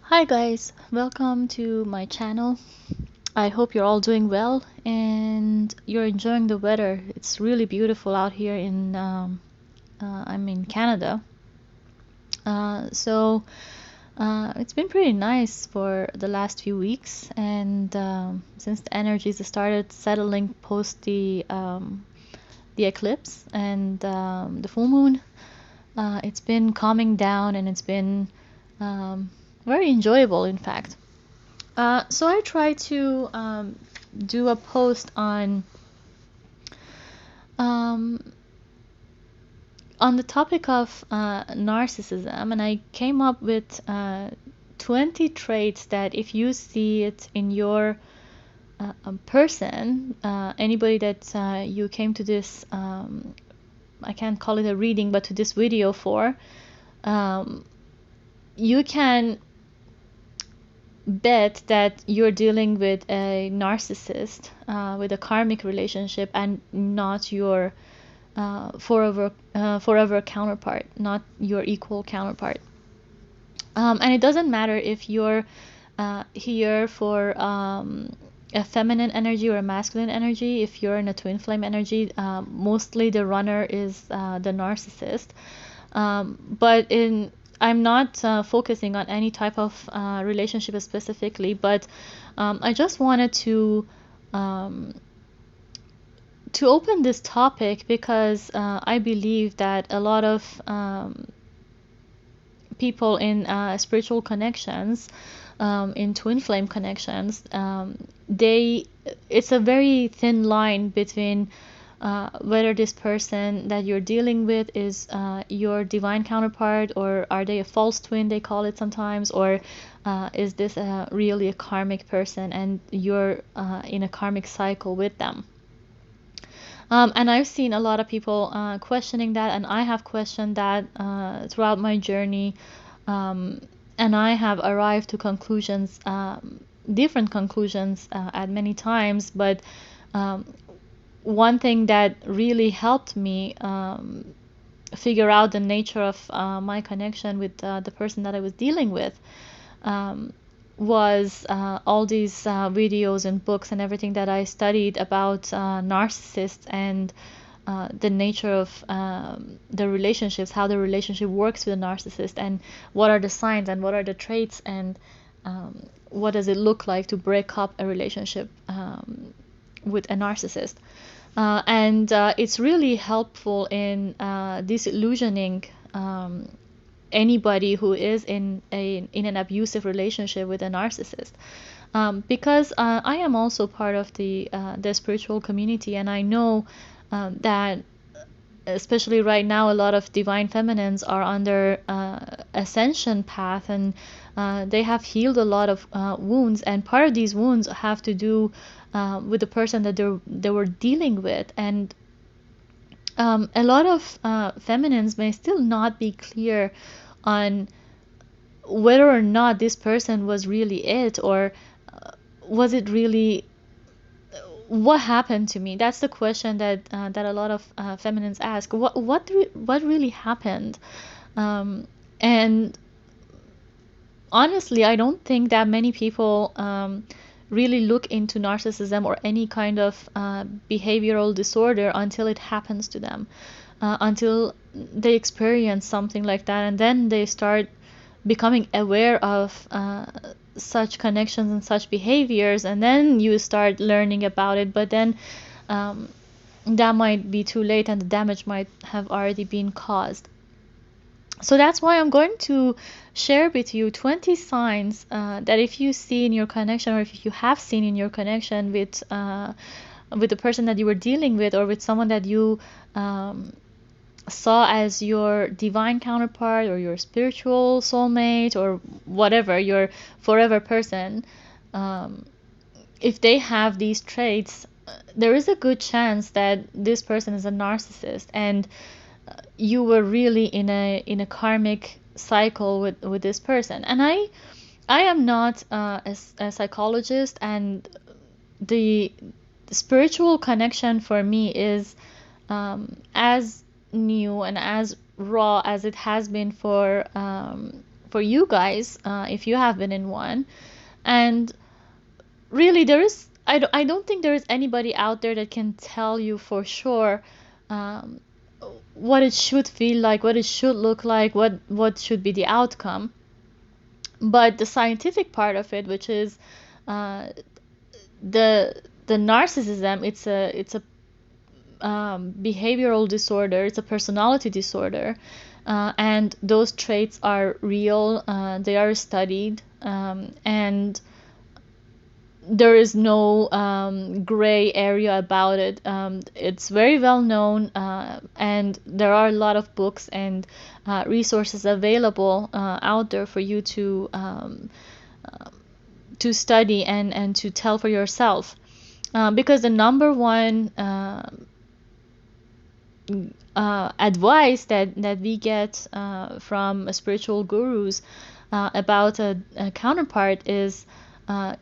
Hi guys, welcome to my channel. I hope you're all doing well and you're enjoying the weather. It's really beautiful out here I'm in Canada. It's been pretty nice for the last few weeks, and since the energies started settling post the eclipse and the full moon, it's been calming down and it's been very enjoyable, in fact. So I try to do a post um, on the topic of narcissism, and I came up with 20 traits that if you see it in your person, anybody that you came to this, I can't call it a reading, but to this video for, um, you can bet that you're dealing with a narcissist, with a karmic relationship, and not your forever counterpart, not your equal counterpart. And it doesn't matter if you're here for a feminine energy or a masculine energy. If you're in a twin flame energy, mostly the runner is the narcissist. But I'm not focusing on any type of relationship specifically, but I just wanted to open this topic because I believe that a lot of people in spiritual connections, in twin flame connections, it's a very thin line between whether this person that you're dealing with is your divine counterpart, or are they a false twin, they call it sometimes, or is this really a karmic person and you're in a karmic cycle with them. And I've seen a lot of people questioning that, and I have questioned that throughout my journey. And I have arrived to conclusions, different conclusions at many times. But one thing that really helped me figure out the nature of my connection with the person that I was dealing with was all these videos and books and everything that I studied about narcissists and the nature of the relationships, how the relationship works with a narcissist, and what are the signs and what are the traits, and what does it look like to break up a relationship with a narcissist. And it's really helpful in disillusioning anybody who is in an abusive relationship with a narcissist, because I am also part of the spiritual community, and I know that especially right now a lot of divine feminines are on their ascension path, and they have healed a lot of wounds, and part of these wounds have to do with the person that they were dealing with. And a lot of feminines may still not be clear on whether or not this person was really it, or was it really, what happened to me. That's the question that a lot of feminines ask. What really happened? And honestly, I don't think that many people really look into narcissism or any kind of behavioral disorder until it happens to them, until they experience something like that, and then they start becoming aware of such connections and such behaviors, and then you start learning about it. But then that might be too late and the damage might have already been caused. So that's why I'm going to share with you 20 signs that if you see in your connection, or if you have seen in your connection with the person that you were dealing with, or with someone that you saw as your divine counterpart or your spiritual soulmate or whatever, your forever person, if they have these traits, there is a good chance that this person is a narcissist, and you were really in a karmic cycle with this person. And I am not a psychologist, and the spiritual connection for me is as new and as raw as it has been for you guys, if you have been in one. And really, I don't think there is anybody out there that can tell you for sure um, what it should feel like, what it should look like, what should be the outcome. But the scientific part of it, which is uh, the narcissism, it's a behavioral disorder, it's a personality disorder, and those traits are real, they are studied, and there is no gray area about it. It's very well known, and there are a lot of books and resources available out there for you to study and to tell for yourself. Because the number one advice that we get from spiritual gurus about a counterpart is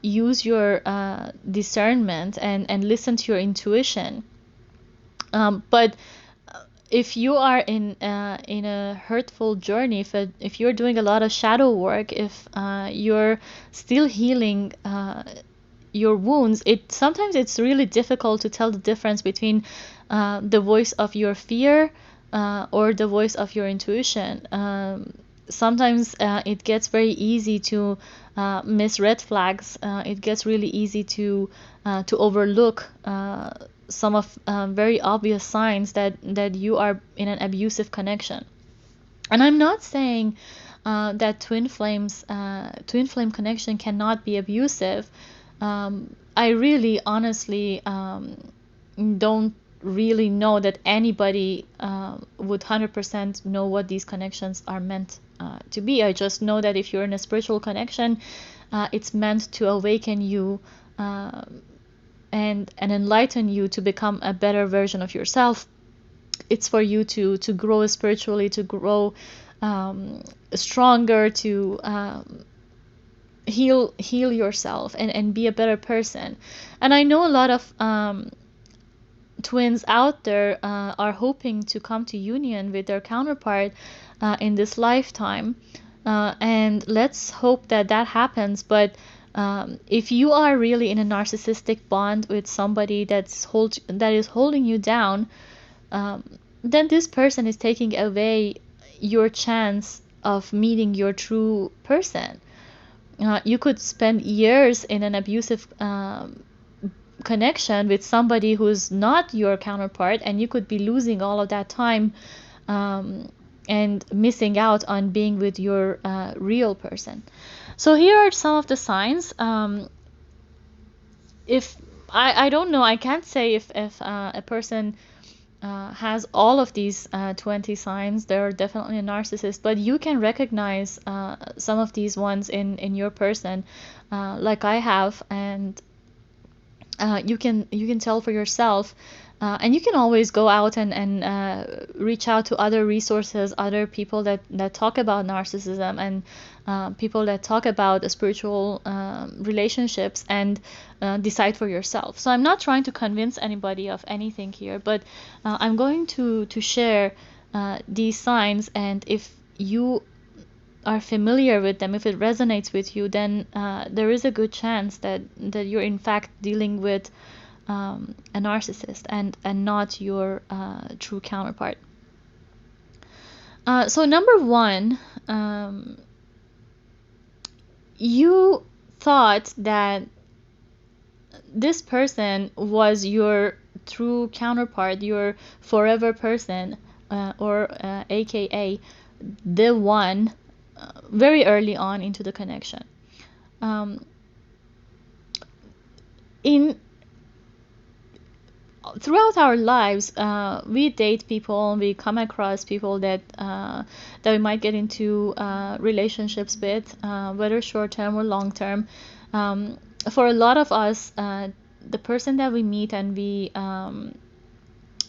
use your discernment and listen to your intuition. But if you are in a hurtful journey, if you're doing a lot of shadow work, if you're still healing your wounds, sometimes it's really difficult to tell the difference between the voice of your fear or the voice of your intuition. Sometimes it gets very easy to miss red flags. It gets really easy to overlook some of very obvious signs that you are in an abusive connection. And I'm not saying that twin flame connection cannot be abusive. I really honestly don't really know that anybody would 100% know what these connections are meant to be. I just know that if you're in a spiritual connection, it's meant to awaken you and enlighten you to become a better version of yourself. It's for you to grow spiritually, to grow stronger, to heal yourself and be a better person. And I know a lot of twins out there are hoping to come to union with their counterpart in this lifetime, and let's hope that happens. But if you are really in a narcissistic bond with somebody that is holding you down, then this person is taking away your chance of meeting your true person. You could spend years in an abusive connection with somebody who's not your counterpart, and you could be losing all of that time and missing out on being with your real person. So here are some of the signs. If I don't know, I can't say if a person has all of these 20 signs, they're definitely a narcissist, but you can recognize some of these ones in your person, like I have, and you can tell for yourself, and you can always go out and reach out to other resources, other people that talk about narcissism, and people that talk about spiritual relationships, and decide for yourself. So I'm not trying to convince anybody of anything here, but I'm going to share these signs, and if you are familiar with them, if it resonates with you, then there is a good chance that you're in fact dealing with a narcissist and not your true counterpart. So number one, you thought that this person was your true counterpart, your forever person, or aka the one, very early on into the connection. Throughout our lives, we date people, we come across people that we might get into relationships with, whether short term or long term. For a lot of us, the person that we meet and we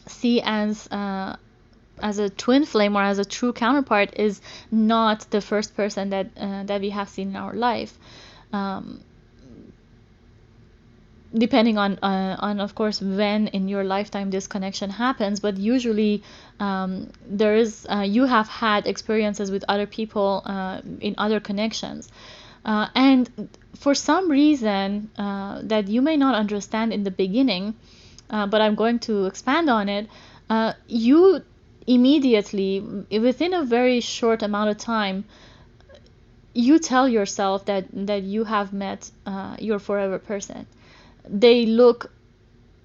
see as a twin flame or as a true counterpart is not the first person that we have seen in our life. depending on of course when in your lifetime this connection happens, but usually there is you have had experiences with other people in other connections, and for some reason that you may not understand in the beginning, but I'm going to expand on it. You immediately, within a very short amount of time, you tell yourself that you have met your forever person. They look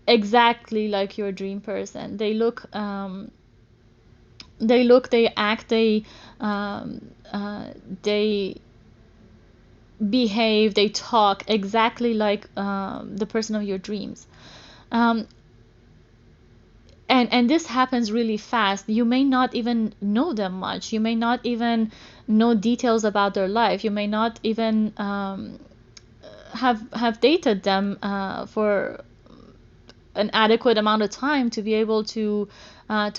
exactly like your dream person. They act, they behave, they talk exactly like the person of your dreams. Um, and this happens really fast. You may not even know them much. You may not even know details about their life. You may not even have dated them for an adequate amount of time to be able to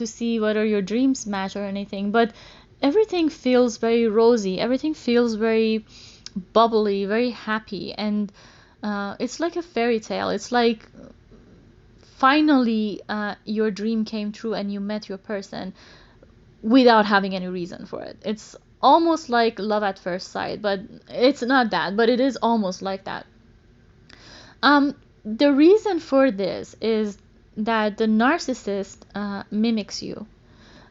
see whether your dreams match or anything. But everything feels very rosy. Everything feels very bubbly, very happy, and it's like a fairy tale. It's like finally your dream came true and you met your person without having any reason for it. It's almost like love at first sight, but it's not that, but it is almost like that. The reason for this is that the narcissist mimics you.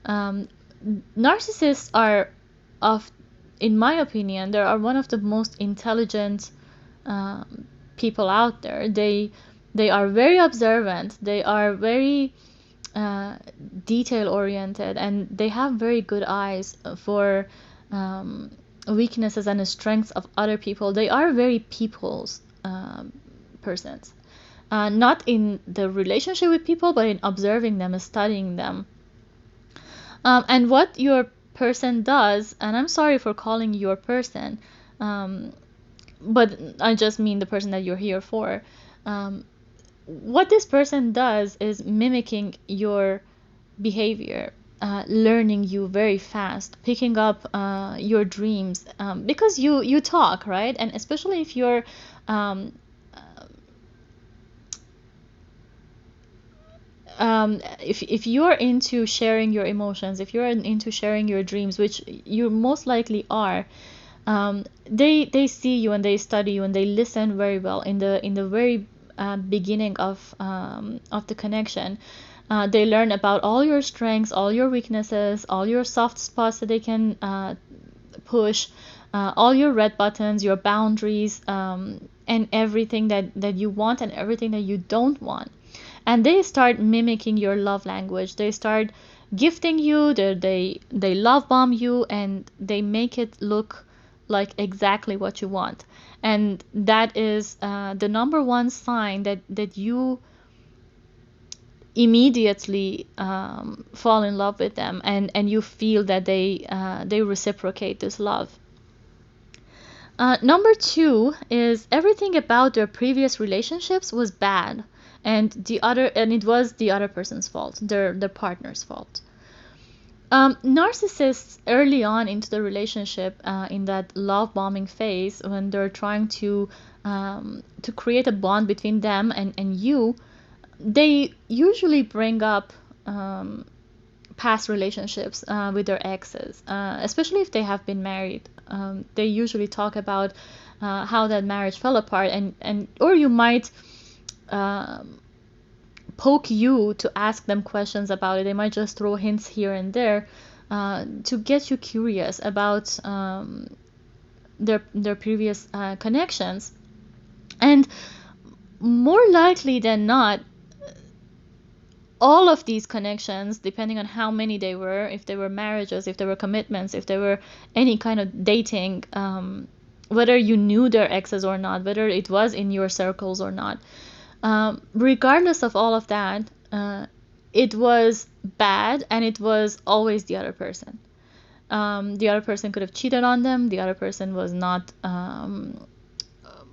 Um, Narcissists are, of, in my opinion, they are one of the most intelligent people out there. They are very observant. They are very uh, detail oriented, and they have very good eyes for um, weaknesses and the strengths of other people. They are very people's persons, not in the relationship with people, but in observing them and studying them. And what your person does, and I'm sorry for calling your person, um, but I just mean the person that you're here for. Um, what this person does is mimicking your behavior, learning you very fast, picking up your dreams, because you talk, right? And especially if you're um, if you're into sharing your emotions, if you're into sharing your dreams, which you most likely are, they see you and they study you and they listen very well in the very beginning of the connection. They learn about all your strengths, all your weaknesses, all your soft spots that they can push, all your red buttons, your boundaries, and everything that you want and everything that you don't want. And they start mimicking your love language. They start gifting you, they love bomb you, and they make it look like exactly what you want. And that is the number one sign that you immediately fall in love with them, and you feel that they reciprocate this love. Number two is everything about their previous relationships was bad, and it was the other person's fault, their partner's fault. Narcissists early on into the relationship, in that love bombing phase, when they're trying to create a bond between them and you, they usually bring up past relationships with their exes, especially if they have been married. They usually talk about how that marriage fell apart, and or you might poke you to ask them questions about it. They might just throw hints here and there to get you curious about their previous connections. And more likely than not, all of these connections, depending on how many they were, if they were marriages, if they were commitments, if they were any kind of dating, whether you knew their exes or not, whether it was in your circles or not, regardless of all of that, it was bad, and it was always the other person. The other person could have cheated on them. The other person was not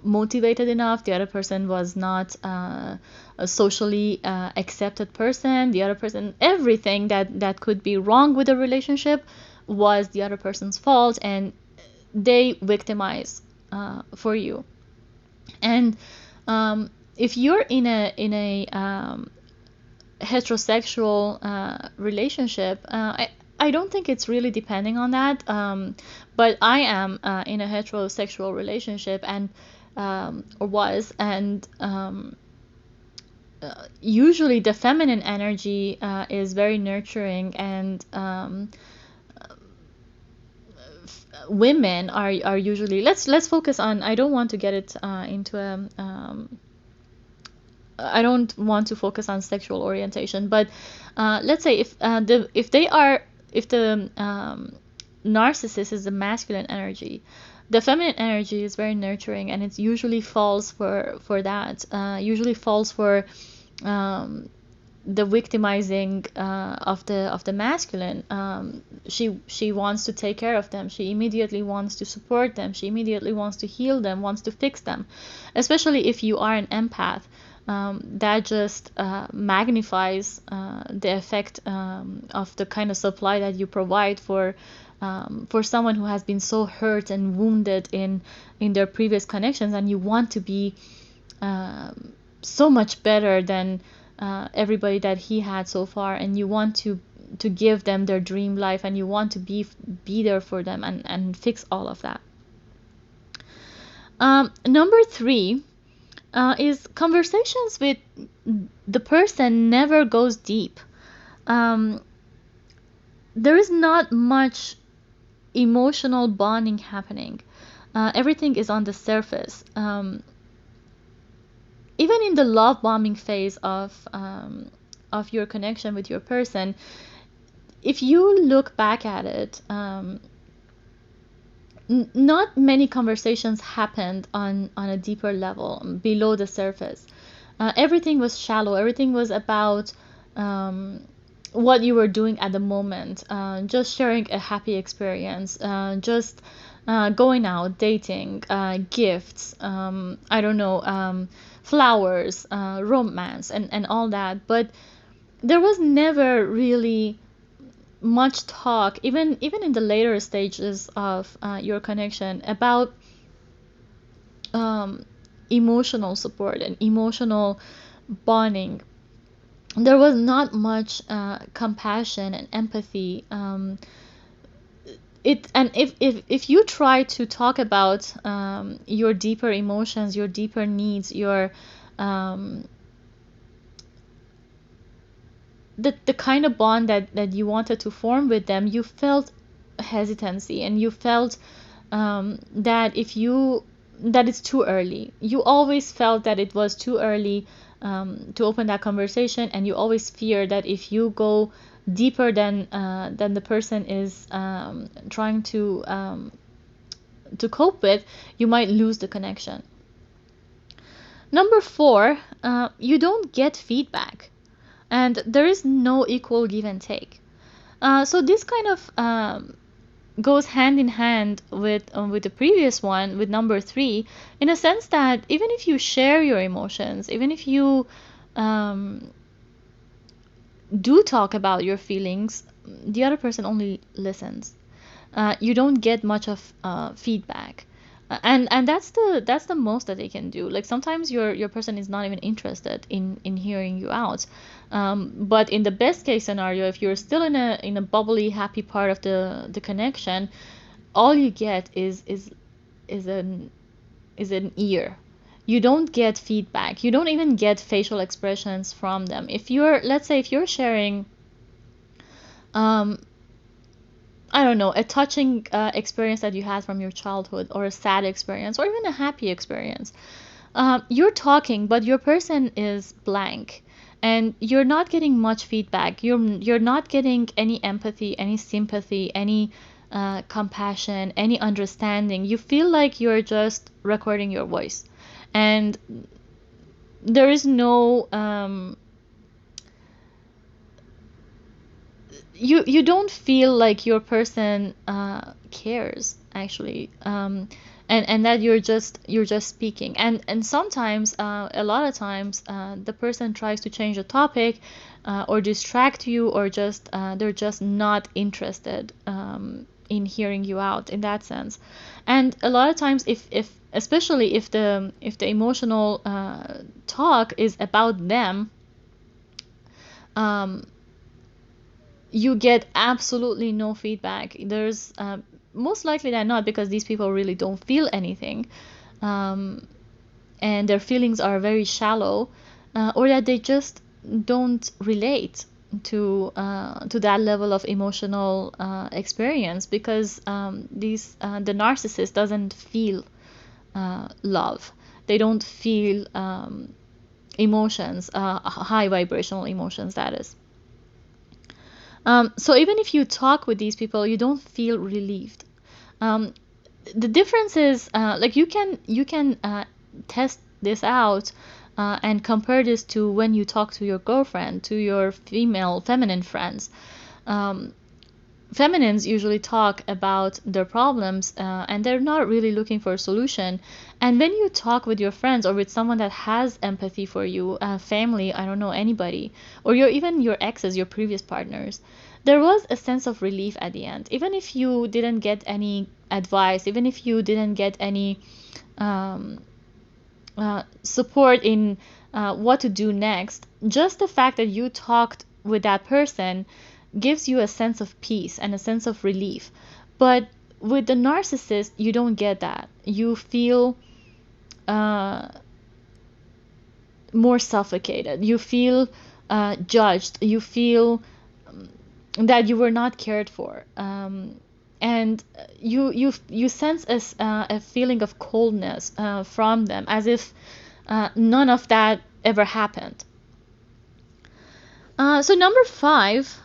motivated enough. The other person was not a socially accepted person. The other person, everything that could be wrong with the relationship was the other person's fault, and they victimize for you. And if you're in a heterosexual relationship, I don't think it's really depending on that. But I am in a heterosexual relationship, and or was, and usually the feminine energy is very nurturing, and women are usually, let's focus on, I don't want to get it into a I don't want to focus on sexual orientation, but let's say if the narcissist is the masculine energy, the feminine energy is very nurturing, and it usually falls for that. Usually falls for the victimizing of the masculine. She wants to take care of them. She immediately wants to support them. She immediately wants to heal them, wants to fix them. Especially if you are an empath, that just magnifies the effect of the kind of supply that you provide for someone who has been so hurt and wounded in their previous connections, and you want to be so much better than everybody that he had so far, and you want to give them their dream life, and you want to be there for them and fix all of that. Number three is conversations with the person never goes deep. There is not much emotional bonding happening. Everything is on the surface. Even in the love bombing phase of your connection with your person, if you look back at it, not many conversations happened on a deeper level, below the surface. Everything was shallow. Everything was about what you were doing at the moment, just sharing a happy experience, just going out, dating, gifts, I don't know, flowers, romance, and all that. But there was never really much talk, even in the later stages of your connection, about emotional support and emotional bonding. There was not much compassion and empathy. If you try to talk about your deeper emotions, your deeper needs, your the kind of bond that you wanted to form with them, you felt hesitancy, and you felt that it's too early. You always felt that it was too early to open that conversation, and you always fear that if you go deeper than the person is trying to cope with, you might lose the connection. Number four, you don't get feedback, and there is no equal give and take. So this kind of goes hand in hand with the previous one, with number three, in a sense that even if you share your emotions, even if you do talk about your feelings, the other person only listens. You don't get much of feedback. And that's the most that they can do. Like sometimes your person is not even interested in hearing you out. But in the best case scenario, if you're still in a bubbly, happy part of the connection, all you get is an ear. You don't get feedback. You don't even get facial expressions from them. If you're, let's say, if you're sharing, I don't know, a touching experience that you had from your childhood, or a sad experience, or even a happy experience. You're talking, but your person is blank, and you're not getting much feedback. You're not getting any empathy, any sympathy, any compassion, any understanding. You feel like you're just recording your voice, and there is no you don't feel like your person cares, actually, and that you're just speaking, and sometimes a lot of times the person tries to change the topic, or distract you, or just they're just not interested in hearing you out, in that sense. And a lot of times, if especially if the emotional talk is about them, um, you get absolutely no feedback. There's most likely than not, because these people really don't feel anything, um, and their feelings are very shallow, or that they just don't relate to that level of emotional experience, because the narcissist doesn't feel love. They don't feel emotions, high vibrational emotions, that is. So even if you talk with these people, you don't feel relieved. Um, the difference is, like, you can test this out and compare this to when you talk to your girlfriend, to your feminine friends. Um, Feminines usually talk about their problems, and they're not really looking for a solution. And when you talk with your friends or with someone that has empathy for you, family, I don't know, anybody, or even your exes, your previous partners, there was a sense of relief at the end. Even if you didn't get any advice, even if you didn't get any um, support in what to do next, just the fact that you talked with that person gives you a sense of peace and a sense of relief. But with the narcissist, you don't get that. You feel uh, more suffocated. You feel judged. You feel that you were not cared for. And you sense a feeling of coldness from them, as if none of that ever happened. So number 5,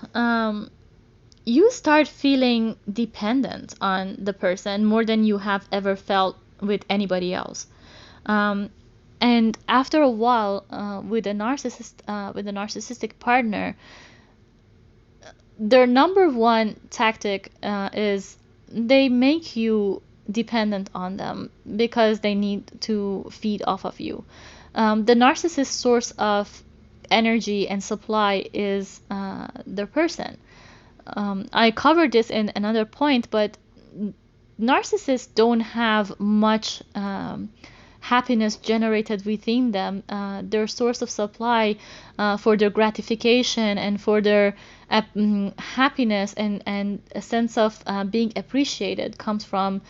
you start feeling dependent on the person more than you have ever felt with anybody else. Um, and after a while, with a narcissistic partner, their number one tactic is they make you dependent on them because they need to feed off of you. The narcissist's source of energy and supply is their person. I covered this in another point, but narcissists don't have much happiness generated within them. Their source of supply for their gratification and for their happiness and a sense of being appreciated comes from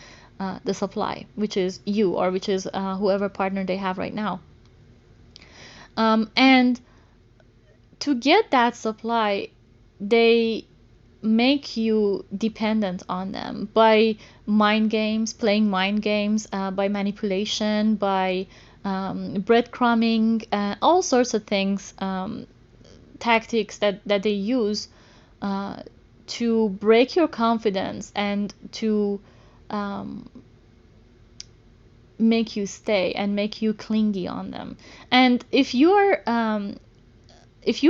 the supply, which is you, or which is whoever partner they have right now. And to get that supply, they make you dependent on them by playing mind games, by manipulation, by breadcrumbing, all sorts of things, tactics that they use to break your confidence and to make you stay and make you clingy on them. And if you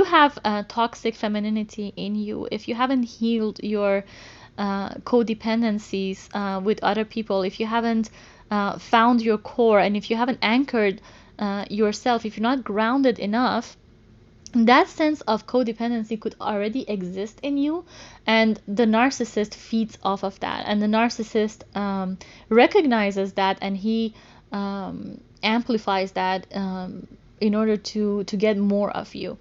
have a toxic femininity in you, if you haven't healed your codependencies with other people, if you haven't found your core, and if you haven't anchored yourself, if you're not grounded enough, that sense of codependency could already exist in you, and the narcissist feeds off of that. And the narcissist recognizes that, and he amplifies that in order to get more of you.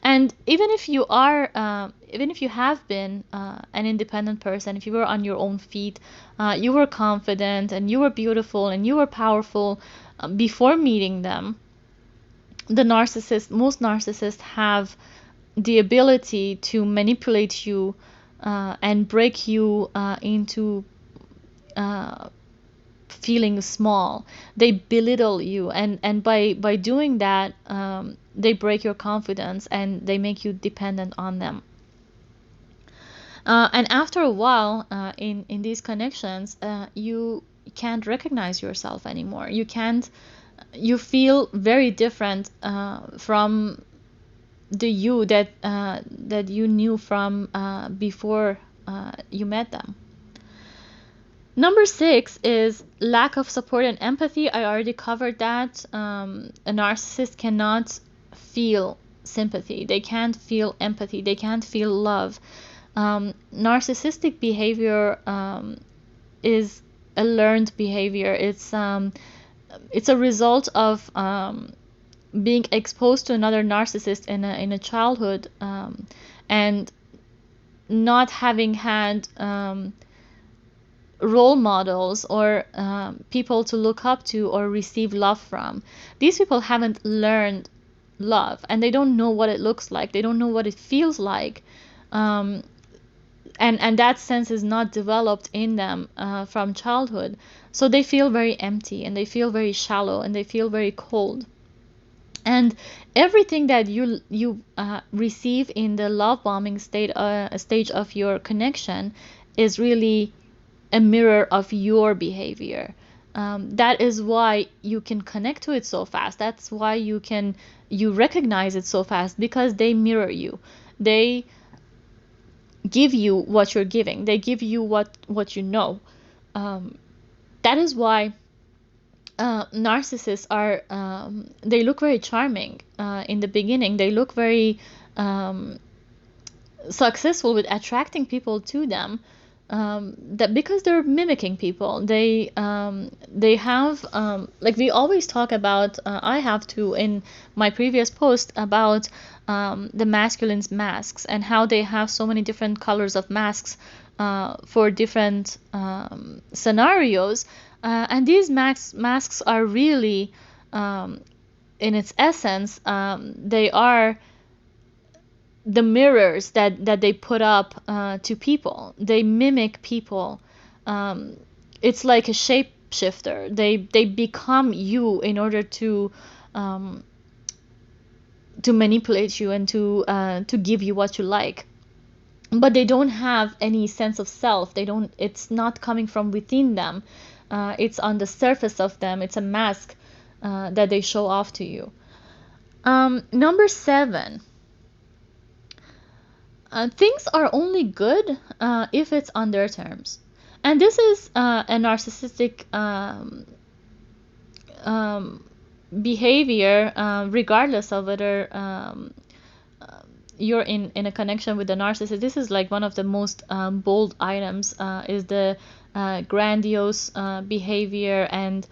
And even if you have been an independent person, if you were on your own feet, you were confident and you were beautiful and you were powerful before meeting them, most narcissists have the ability to manipulate you and break you into feeling small. They belittle you, and by doing that, they break your confidence and they make you dependent on them. And after a while, in these connections, you can't recognize yourself anymore. You feel very different from the you that you knew from before you met them. Number 6 is lack of support and empathy. I already covered that. A narcissist cannot feel sympathy. They can't feel empathy. They can't feel love. Narcissistic behavior is a learned behavior. It's it's a result of being exposed to another narcissist in a childhood, and not having had role models or people to look up to or receive love from. These people haven't learned love, and they don't know what it looks like. They don't know what it feels like. Um, and that sense is not developed in them from childhood. So they feel very empty, and they feel very shallow, and they feel very cold. And everything that you receive in the love bombing stage of your connection is really a mirror of your behavior. That is why you can connect to it so fast. That's why you recognize it so fast, because they mirror you. They give you what you're giving. They give you what you know. That is why narcissists are they look very charming in the beginning. They look very successful with attracting people to them, that because they're mimicking people. They have like we always talk about, I have to in my previous post about the masculine's masks, and how they have so many different colors of masks for different scenarios. And these masks are really, in its essence, they are the mirrors that they put up to people. They mimic people. It's like a shapeshifter. They become you in order to manipulate you and to give you what you like. But they don't have any sense of self. They don't. It's not coming from within them. It's on the surface of them. It's a mask that they show off to you. Number 7. Things are only good if it's on their terms. And this is a narcissistic behavior, regardless of whether you're in a connection with the narcissist. This is like one of the most bold items, is the grandiose behavior, and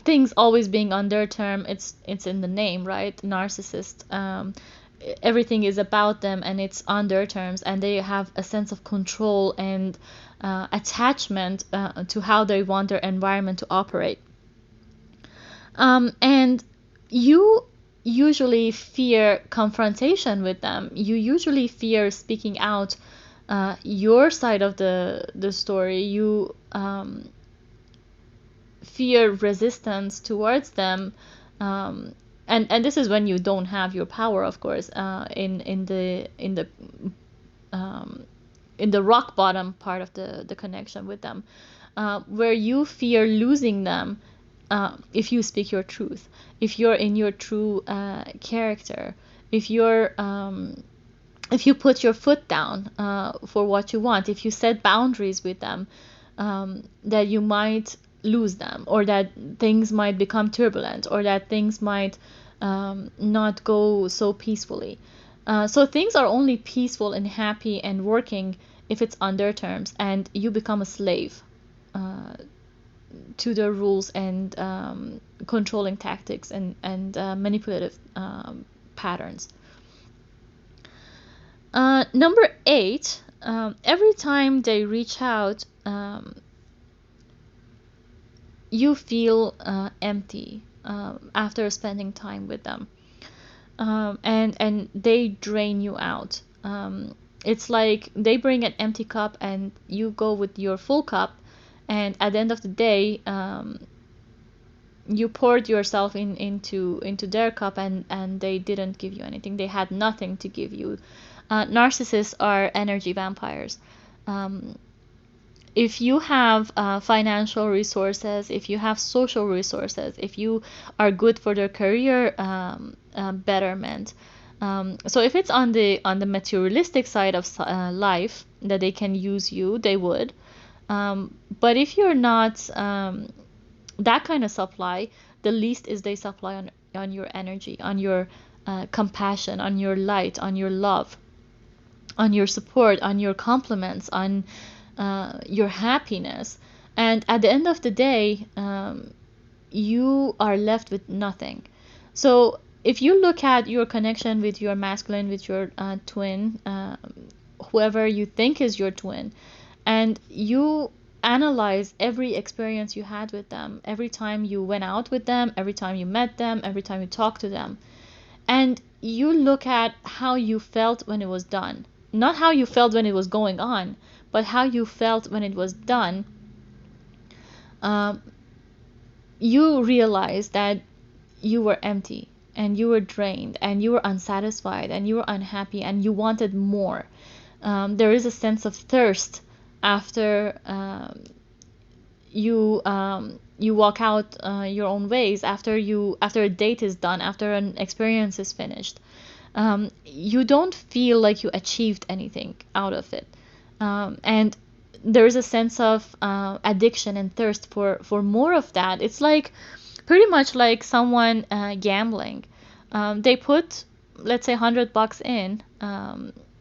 things always being on their term. It's in the name, right? Narcissist. Everything is about them, and it's on their terms, and they have a sense of control and attachment to how they want their environment to operate. And you usually fear confrontation with them. You usually fear speaking out your side of the story. You fear resistance towards them. And this is when you don't have your power, of course, in the rock bottom part of the connection with them, where you fear losing them if you speak your truth, if you're in your true character, if you put your foot down for what you want, if you set boundaries with them, that you might lose them, or that things might become turbulent, or that things might not go so peacefully. So things are only peaceful and happy and working if it's on their terms, and you become a slave to their rules and controlling tactics and manipulative patterns. Number 8, every time they reach out, you feel empty after spending time with them, and they drain you out. It's like they bring an empty cup, and you go with your full cup, and at the end of the day, you poured yourself into their cup, and they didn't give you anything. They had nothing to give you. Narcissists are energy vampires. If you have financial resources, if you have social resources, if you are good for their career betterment, so if it's on the materialistic side of life that they can use you, they would. But if you're not that kind of supply, the least is they supply on your energy, on your compassion, on your light, on your love, on your support, on your compliments, on your happiness. And at the end of the day, you are left with nothing. So if you look at your connection with your masculine, with your twin, whoever you think is your twin, and you analyze every experience you had with them, every time you went out with them, every time you met them, every time you talked to them, and you look at how you felt when it was done. Not how you felt when it was going on, but how you felt when it was done. Um, you realize that you were empty and you were drained and you were unsatisfied and you were unhappy and you wanted more. There is a sense of thirst after you walk out your own ways, after a date is done, after an experience is finished. You don't feel like you achieved anything out of it, and there is a sense of addiction and thirst for more of that. It's like pretty much like someone gambling. They put, let's say, $100 in.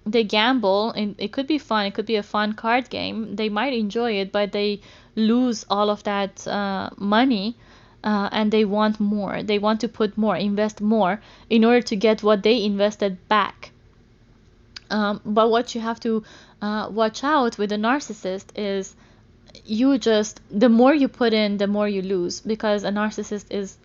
They gamble, and it could be fun. It could be a fun card game. They might enjoy it, but they lose all of that money, and they want more. They want to put more, invest more, in order to get what they invested back. But what you have to watch out with a narcissist is the more you put in, the more you lose, because a narcissist is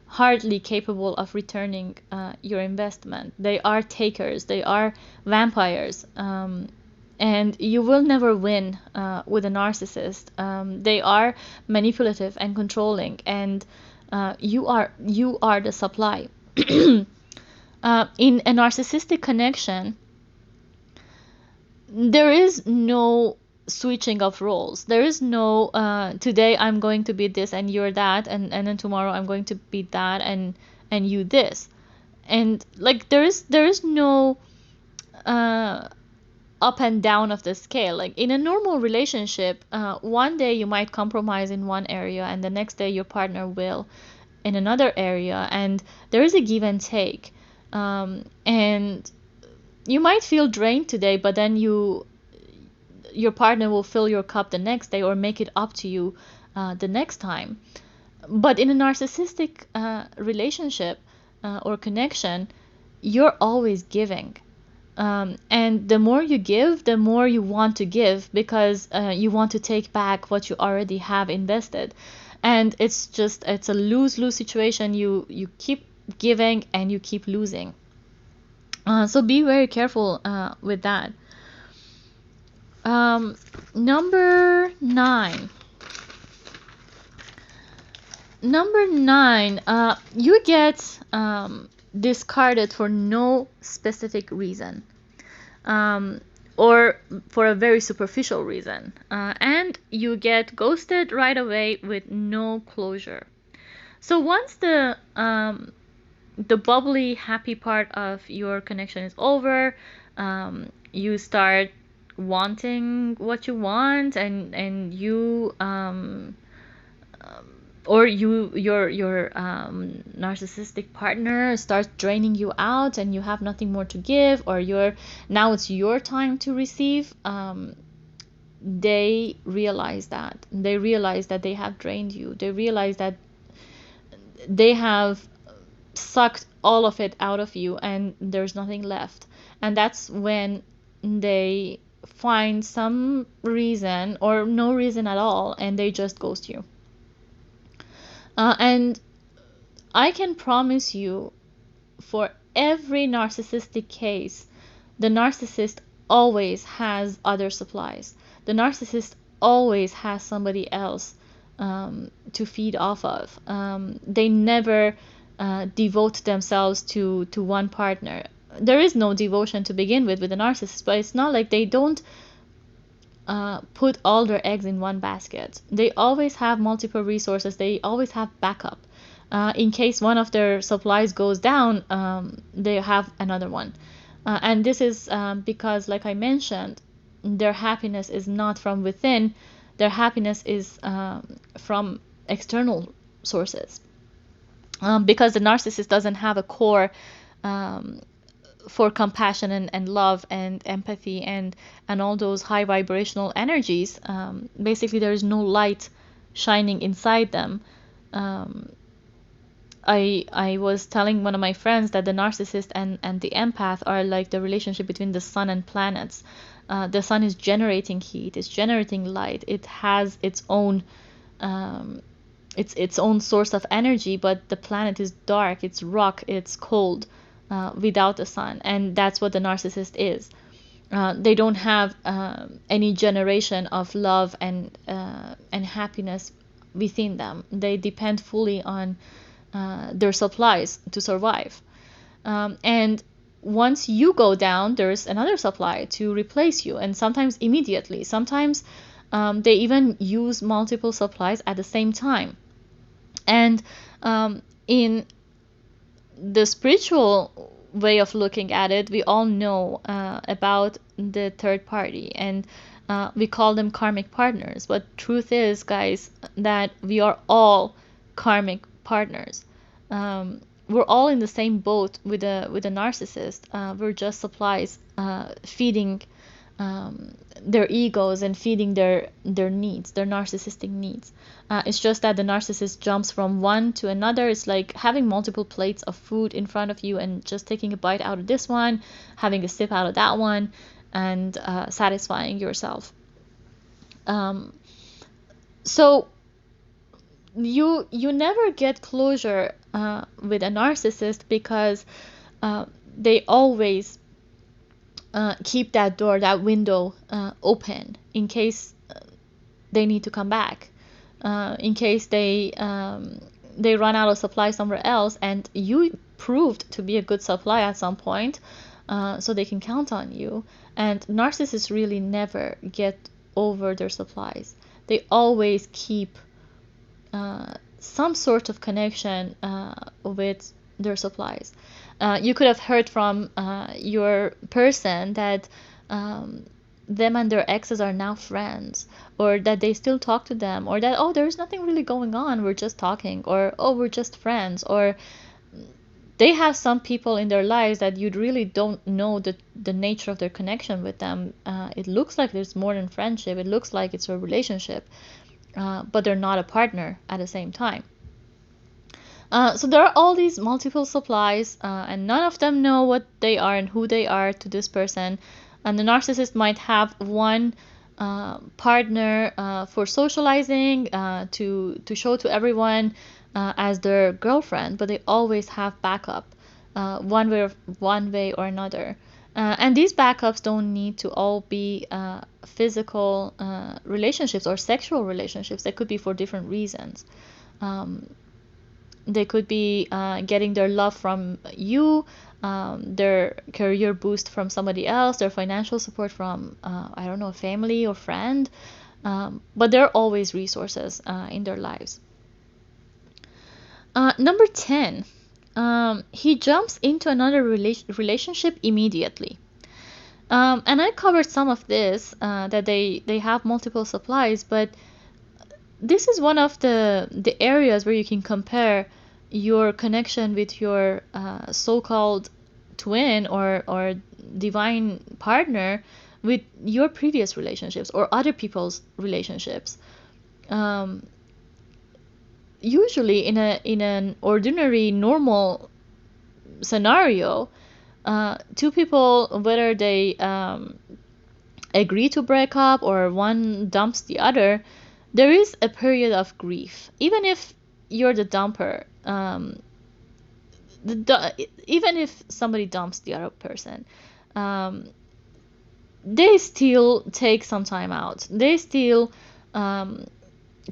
hardly capable of returning your investment. They are takers, they are vampires, and you will never win with a narcissist. They are manipulative and controlling, and you are the supply. In a narcissistic connection, there is no switching of roles. There is no today I'm going to be this and you're that, and then tomorrow I'm going to be that and you this. And like there is no up and down of the scale. Like in a normal relationship, one day you might compromise in one area and the next day your partner will in another area, and there is a give and take. And you might feel drained today, but then your partner will fill your cup the next day or make it up to you the next time. But in a narcissistic relationship or connection, you're always giving. And the more you give, the more you want to give, because you want to take back what you already have invested. And it's a lose-lose situation. You keep giving and you keep losing. So be very careful with that. Number 9. You get discarded for no specific reason, or for a very superficial reason, and you get ghosted right away with no closure. So once the bubbly, happy part of your connection is over, you start wanting what you want, and you or your narcissistic partner starts draining you out and you have nothing more to give, or now it's your time to receive. They realize that they have drained you. They realize that they have sucked all of it out of you and there's nothing left. And that's when they find some reason or no reason at all, and they just ghost you. And I can promise you, for every narcissistic case, the narcissist always has other supplies. The narcissist always has somebody else to feed off of. They never devote themselves to one partner. There is no devotion to begin with a narcissist, but it's not like they don't put all their eggs in one basket. They always have multiple resources. They always have backup. In case one of their supplies goes down, they have another one. And this is because, like I mentioned, their happiness is not from within. Their happiness is from external sources. Because the narcissist doesn't have a core for compassion and love and empathy and all those high vibrational energies. Basically, there is no light shining inside them. um, I was telling one of my friends that the narcissist and the empath are like the relationship between the sun and planets. The sun is generating heat, it's generating light, it has um, its own source of energy, but the planet is dark, it's rock, it's cold without the sun, and that's what the narcissist is. They don't have any generation of love and happiness within them. They depend fully on their supplies to survive. And once you go down, there's another supply to replace you, and sometimes immediately. Sometimes they even use multiple supplies at the same time. And in the spiritual way of looking at it, we all know about the third party, and we call them karmic partners. But truth is, guys, that we are all karmic partners. We're all in the same boat with a narcissist. We're just supplies, feeding their egos and feeding their needs, their narcissistic needs. It's just that the narcissist jumps from one to another. It's like having multiple plates of food in front of you and just taking a bite out of this one, having a sip out of that one, and satisfying yourself. So you never get closure with a narcissist, because they always keep that door, that window open in case they need to come back, in case they run out of supply somewhere else, and you proved to be a good supply at some point, so they can count on you. And narcissists really never get over their supplies. They always keep some sort of connection with their supplies. You could have heard from your person that them and their exes are now friends, or that they still talk to them, or that, oh, there's nothing really going on, we're just talking, or oh, we're just friends, or they have some people in their lives that you really don't know the nature of their connection with them. It looks like there's more than friendship, it looks like it's a relationship, but they're not a partner at the same time. So there are all these multiple supplies, and none of them know what they are and who they are to this person. And the narcissist might have one partner for socializing, to show to everyone as their girlfriend, but they always have backup, one way or another. And these backups don't need to all be physical relationships or sexual relationships. They could be for different reasons. They could be getting their love from you, their career boost from somebody else, their financial support from, I don't know, a family or friend. But there are always resources in their lives. Number 10, he jumps into another relationship immediately. And I covered some of this, that they have multiple supplies, but this is one of the areas where you can compare your connection with your so-called twin or divine partner with your previous relationships or other people's relationships. Usually in an ordinary normal scenario, two people, whether they agree to break up or one dumps the other, there is a period of grief. Even if you're the dumper, even if somebody dumps the other person, they still take some time out. They still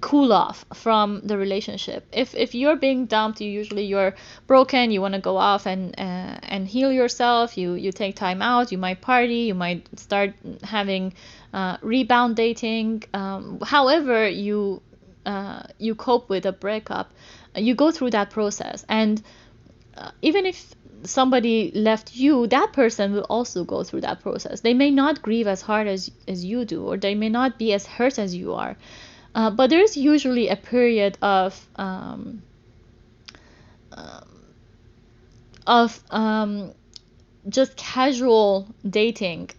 cool off from the relationship. If you're being dumped, you're broken, you want to go off and heal yourself, you take time out, you might party, you might start having rebound dating, however you cope with a breakup, you go through that process. And even if somebody left you, that person will also go through that process. They may not grieve as hard as you do, or they may not be as hurt as you are. But there's usually a period of just casual dating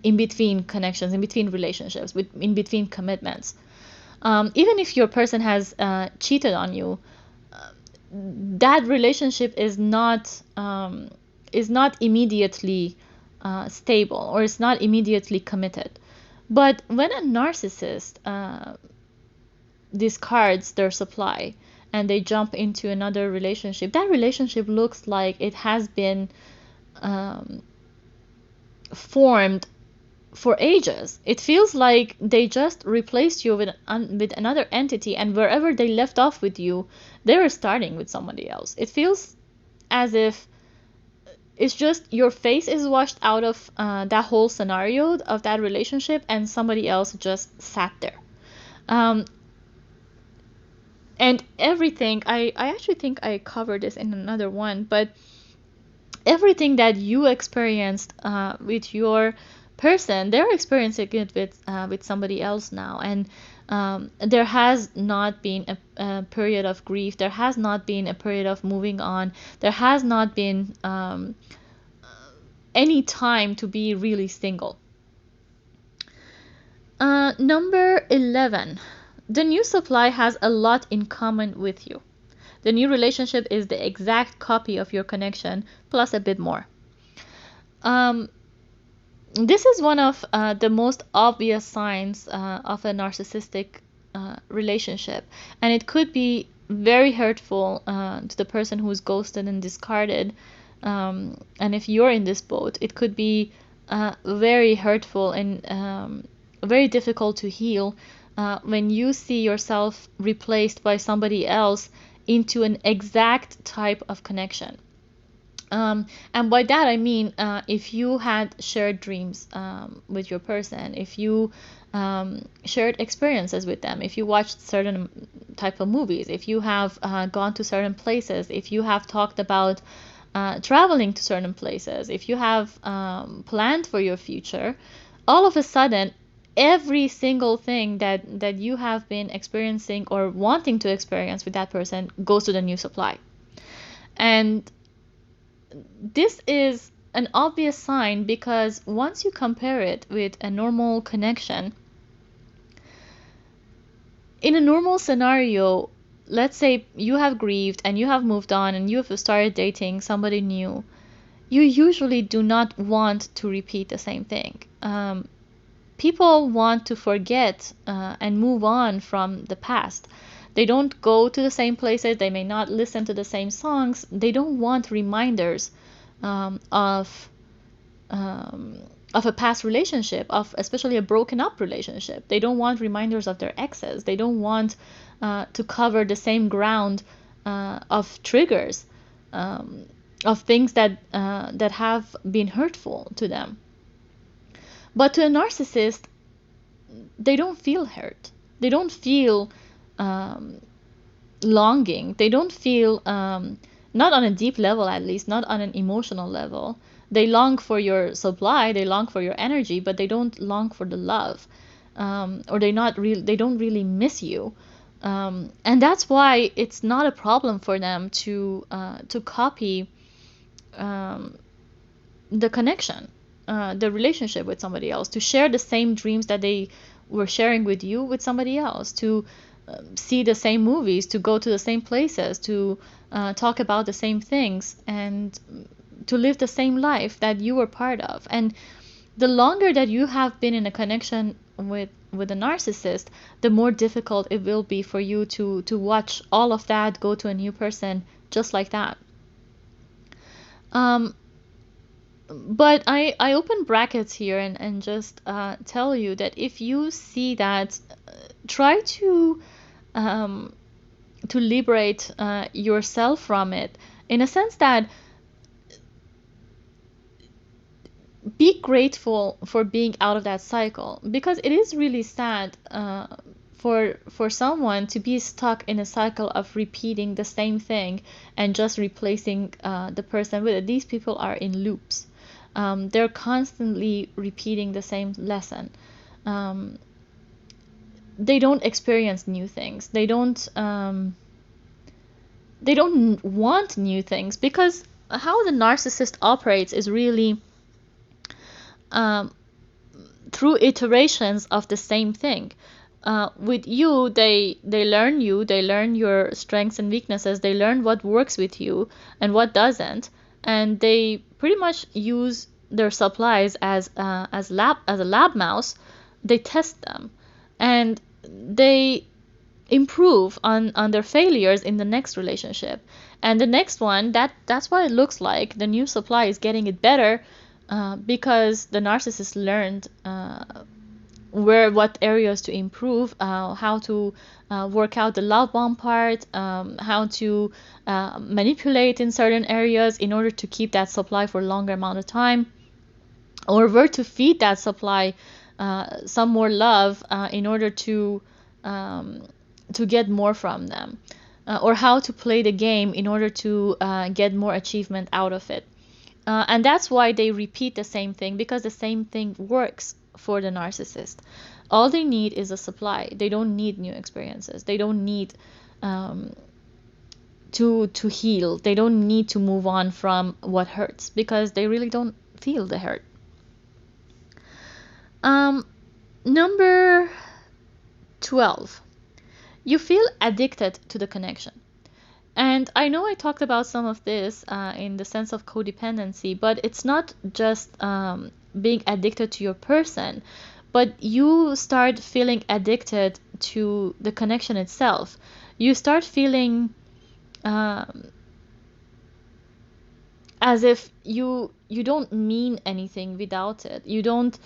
in between connections, in between relationships, in between commitments. Even if your person has cheated on you, that relationship is not immediately stable, or is not immediately committed. But when a narcissist discards their supply and they jump into another relationship, that relationship looks like it has been formed for ages. It feels like they just replaced you with another entity, and wherever they left off with you, they were starting with somebody else. It feels as if it's just your face is washed out of that whole scenario of that relationship, and somebody else just sat there. Um, and everything, I actually think I covered this in another one, but everything that you experienced with your person, they're experiencing it with somebody else now. And there has not been a period of grief. There has not been a period of moving on. There has not been any time to be really single. Number 11. The new supply has a lot in common with you. The new relationship is the exact copy of your connection, plus a bit more. This is one of the most obvious signs of a narcissistic relationship, and it could be very hurtful to the person who's ghosted and discarded. And if you're in this boat, it could be very hurtful and very difficult to heal when you see yourself replaced by somebody else into an exact type of connection. And by that I mean if you had shared dreams with your person, if you shared experiences with them, if you watched certain type of movies, if you have gone to certain places, if you have talked about traveling to certain places, if you have planned for your future, all of a sudden every single thing that you have been experiencing or wanting to experience with that person goes to the new supply. And this is an obvious sign, because once you compare it with a normal connection, in a normal scenario, let's say you have grieved and you have moved on and you have started dating somebody new, you usually do not want to repeat the same thing. People want to forget and move on from the past. They don't go to the same places. They may not listen to the same songs. They don't want reminders of a past relationship, of especially a broken up relationship. They don't want reminders of their exes. They don't want to cover the same ground of triggers, of things that have been hurtful to them. But to a narcissist, they don't feel hurt. They don't feel longing. They don't feel, not on a deep level at least, not on an emotional level. They long for your supply, they long for your energy, but they don't long for the love, or they don't really miss you. And that's why it's not a problem for them to copy the connection, the relationship with somebody else, to share the same dreams that they were sharing with you with somebody else, to see the same movies, to go to the same places, to talk about the same things, and to live the same life that you were part of. And the longer that you have been in a connection with a narcissist, the more difficult it will be for you to watch all of that go to a new person just like that. But I open brackets here and just tell you that if you see that, try to liberate yourself from it, in a sense that be grateful for being out of that cycle, because it is really sad for someone to be stuck in a cycle of repeating the same thing and just replacing the person with it. These people are in loops. They're constantly repeating the same lesson. They don't experience new things. They don't want new things, because how the narcissist operates is really through iterations of the same thing. with you, they learn you, they learn your strengths and weaknesses, they learn what works with you and what doesn't, and they pretty much use their supplies as a lab mouse. They test them, and they improve on their failures in the next relationship, and the next one, that's what it looks like. The new supply is getting it better, because the narcissist learned what areas to improve, how to work out the love bomb part, how to manipulate in certain areas in order to keep that supply for a longer amount of time, or where to feed that supply some more love in order to get more from them, or how to play the game in order to get more achievement out of it. And that's why they repeat the same thing, because the same thing works for the narcissist. All they need is a supply. They don't need new experiences. They don't need to heal. They don't need to move on from what hurts, because they really don't feel the hurt. Number 12. You feel addicted to the connection. And I know I talked about some of this in the sense of codependency, but it's not just being addicted to your person, but you start feeling addicted to the connection itself. You start feeling as if you don't mean anything without it. You don't.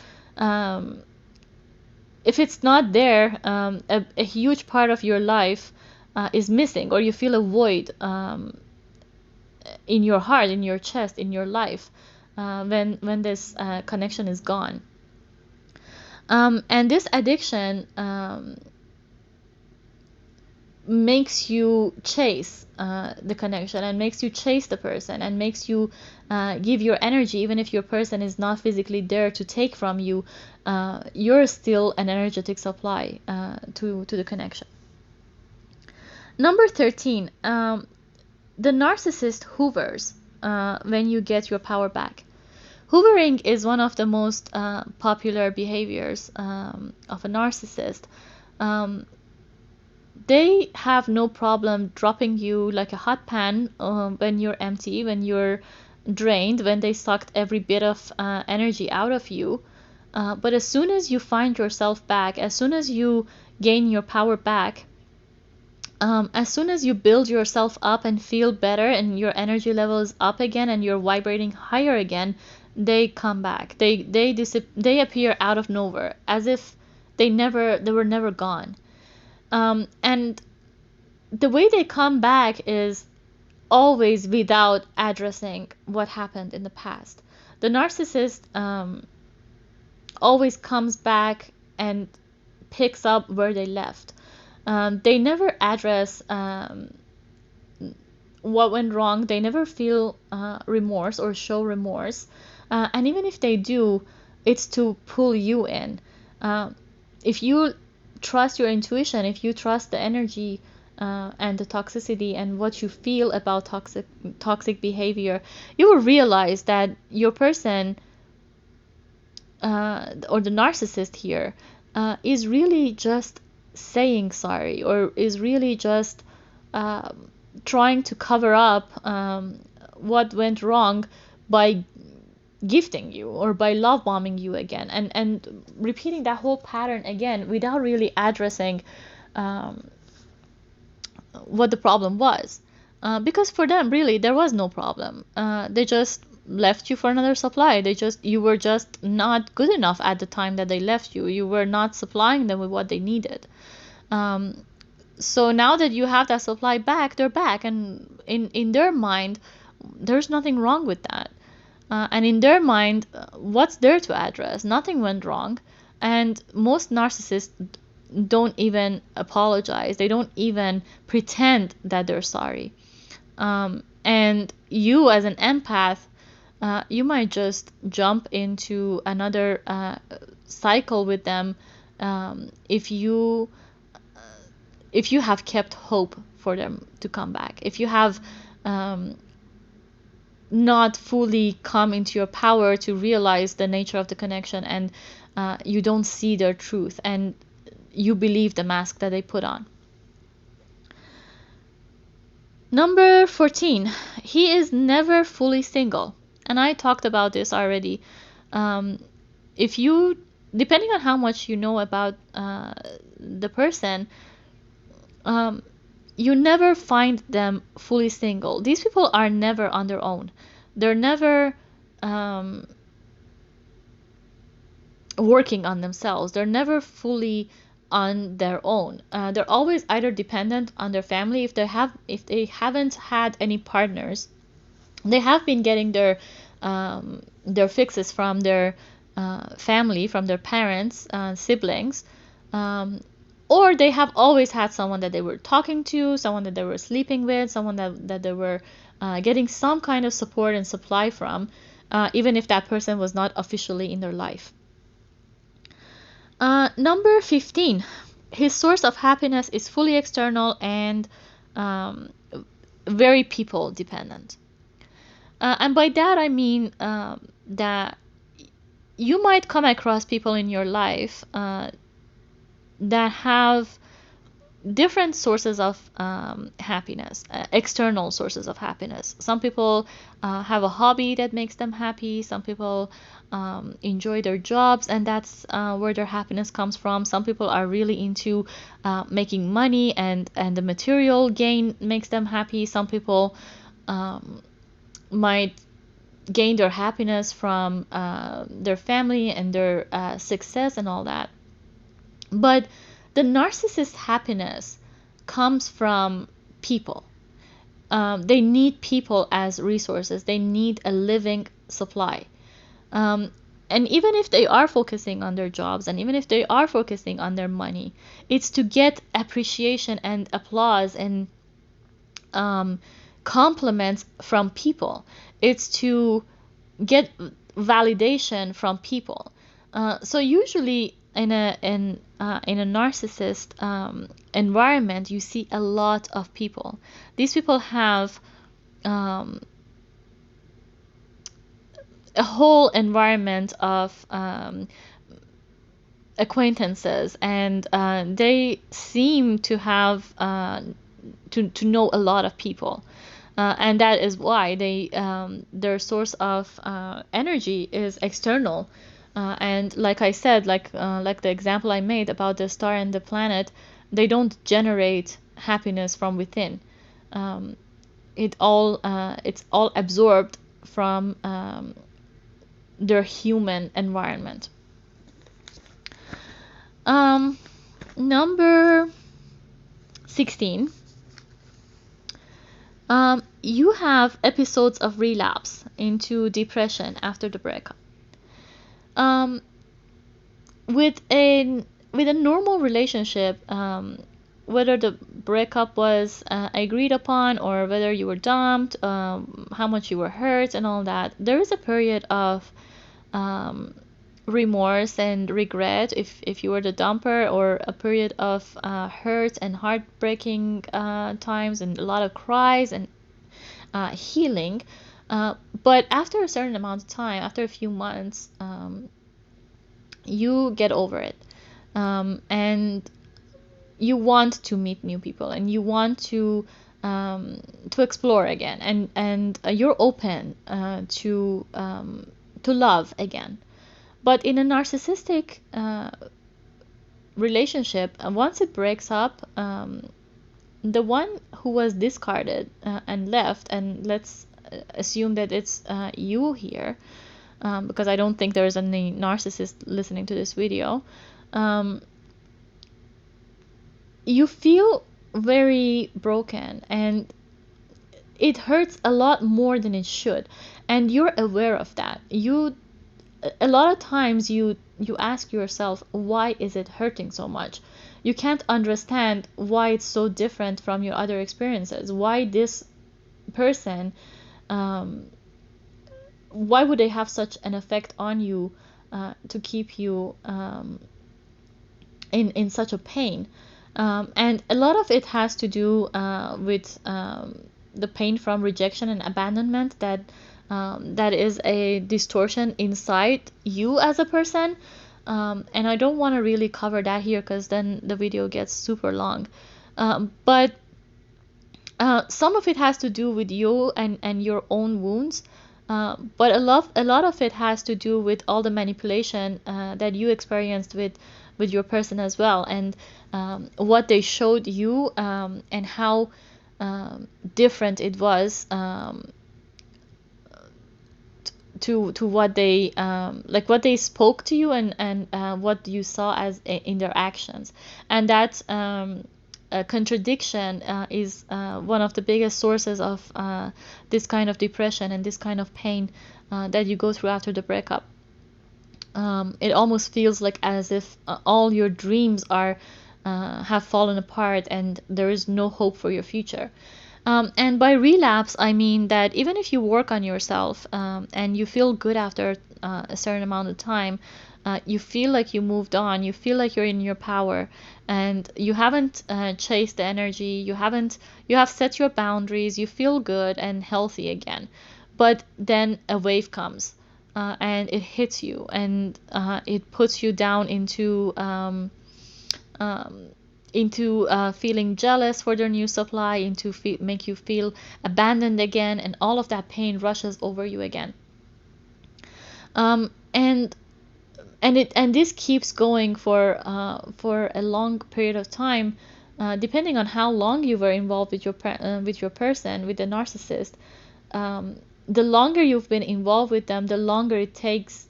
If it's not there, a huge part of your life is missing, or you feel a void in your heart, in your chest, in your life, when this connection is gone. And this addiction makes you chase the connection, and makes you chase the person, and makes you give your energy, even if your person is not physically there to take from you. You're still an energetic supply to the connection. Number 13, the narcissist hoovers when you get your power back. Hoovering is one of the most popular behaviors of a narcissist. They have no problem dropping you like a hot pan when you're empty, when you're drained, when they sucked every bit of energy out of you. But as soon as you find yourself back, as soon as you gain your power back, as soon as you build yourself up and feel better, and your energy level is up again, and you're vibrating higher again, they come back. They appear out of nowhere, as if they were never gone. And the way they come back is always without addressing what happened in the past. The narcissist always comes back and picks up where they left. They never address what went wrong. They never feel remorse or show remorse. And even if they do, it's to pull you in. If you trust your intuition, if you trust the energy and the toxicity and what you feel about toxic behavior, you will realize that your person or the narcissist here is really just saying sorry, or is really just trying to cover up what went wrong by gifting you, or by love bombing you again, and repeating that whole pattern again without really addressing what the problem was, because for them really there was no problem. They just left you for another supply. You were just not good enough at the time that they left you. You were not supplying them with what they needed. So now that you have that supply back, they're back, and in their mind there's nothing wrong with that. And in their mind, what's there to address? Nothing went wrong. And most narcissists don't even apologize. They don't even pretend that they're sorry. And you, as an empath, you might just jump into another cycle with them if you have kept hope for them to come back. If you have not fully come into your power to realize the nature of the connection, and you don't see their truth, and you believe the mask that they put on. Number 14, he is never fully single. And I talked about this already. Um, if you, depending on how much you know about the person, um, you never find them fully single. These people are never on their own. They're never um, working on themselves. They're never fully on their own. They're always either dependent on their family. If they haven't had any partners, they have been getting their fixes from their family, from their parents, siblings, um, or they have always had someone that they were talking to, someone that they were sleeping with, someone that they were getting some kind of support and supply from, even if that person was not officially in their life. Number 15, his source of happiness is fully external and um, very people dependent. And by that I mean that you might come across people in your life that have different sources of happiness, external sources of happiness. Some people have a hobby that makes them happy. Some people enjoy their jobs, and that's where their happiness comes from. Some people are really into making money, and the material gain makes them happy. Some people might gain their happiness from their family and their success and all that. But the narcissist happiness comes from people. They need people as resources. They need a living supply. And even if they are focusing on their jobs, and even if they are focusing on their money, it's to get appreciation and applause and compliments from people. It's to get validation from people. So usually in a narcissist environment, you see a lot of people. These people have a whole environment of acquaintances, and they seem to have to know a lot of people. And that is why their source of energy is external. And like I said, like the example I made about the star and the planet, they don't generate happiness from within. It's all absorbed from their human environment. Number 16. You have episodes of relapse into depression after the breakup. With a normal relationship, whether the breakup was agreed upon or whether you were dumped, how much you were hurt and all that, there is a period of remorse and regret if you were the dumper, or a period of hurt and heartbreaking times, and a lot of cries and healing. But after a certain amount of time, after a few months, you get over it, and you want to meet new people, and you want to explore again, and you're open to love again. But in a narcissistic relationship, once it breaks up, the one who was discarded and left, and let's assume that it's you here, because I don't think there's any narcissist listening to this video, you feel very broken, and it hurts a lot more than it should, and you're aware of that. A lot of times you ask yourself, why is it hurting so much? You can't understand why it's so different from your other experiences. Why this person, why would they have such an effect on you to keep you in such a pain? And a lot of it has to do with the pain from rejection and abandonment, that is a distortion inside you as a person. And I don't want to really cover that here because then the video gets super long. But some of it has to do with you and your own wounds, but a lot of it has to do with all the manipulation that you experienced with your person as well, and what they showed you, and how different it was, to what they, like what they spoke to you, and what you saw as in their actions. And that contradiction is one of the biggest sources of this kind of depression and this kind of pain that you go through after the breakup. It almost feels like as if all your dreams are have fallen apart and there is no hope for your future. And by relapse, I mean that even if you work on yourself, and you feel good after a certain amount of time, you feel like you moved on, you feel like you're in your power, and you haven't chased the energy, you have set your boundaries, you feel good and healthy again. But then a wave comes, and it hits you, and it puts you down into feeling jealous for their new supply, into make you feel abandoned again, and all of that pain rushes over you again. And this keeps going for a long period of time, depending on how long you were involved with your person, with the narcissist. The longer you've been involved with them, the longer it takes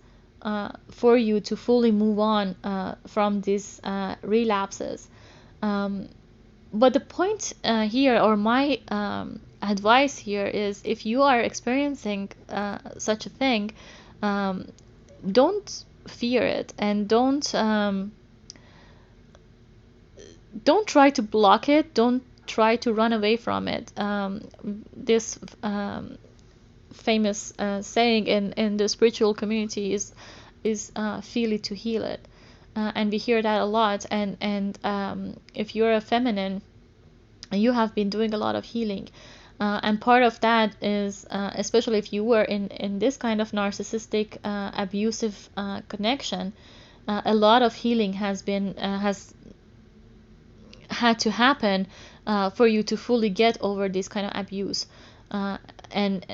for you to fully move on from these relapses. But the point here, or my advice here, is if you are experiencing such a thing, don't fear it, and don't try to block it. Don't try to run away from it. This famous saying in the spiritual community is feel it to heal it. And we hear that a lot, and if you're a feminine, you have been doing a lot of healing, and part of that is, especially if you were in this kind of narcissistic abusive connection, a lot of healing has had to happen for you to fully get over this kind of abuse, and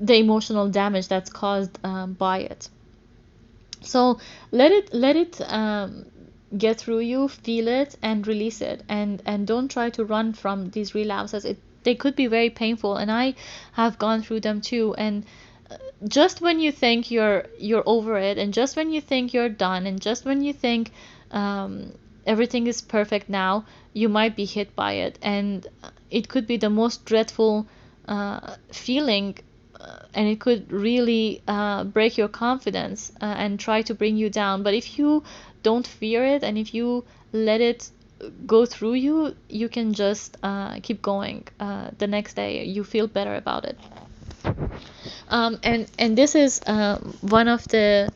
the emotional damage that's caused by it. So let it get through you, feel it, and release it, and don't try to run from these relapses. They could be very painful, and I have gone through them too. And just when you think you're over it, and just when you think you're done, and just when you think everything is perfect now, you might be hit by it, and it could be the most dreadful feeling, and it could really break your confidence and try to bring you down. But if you don't fear it, and if you let it go through you, you can just keep going. The next day you feel better about it. And this is one of the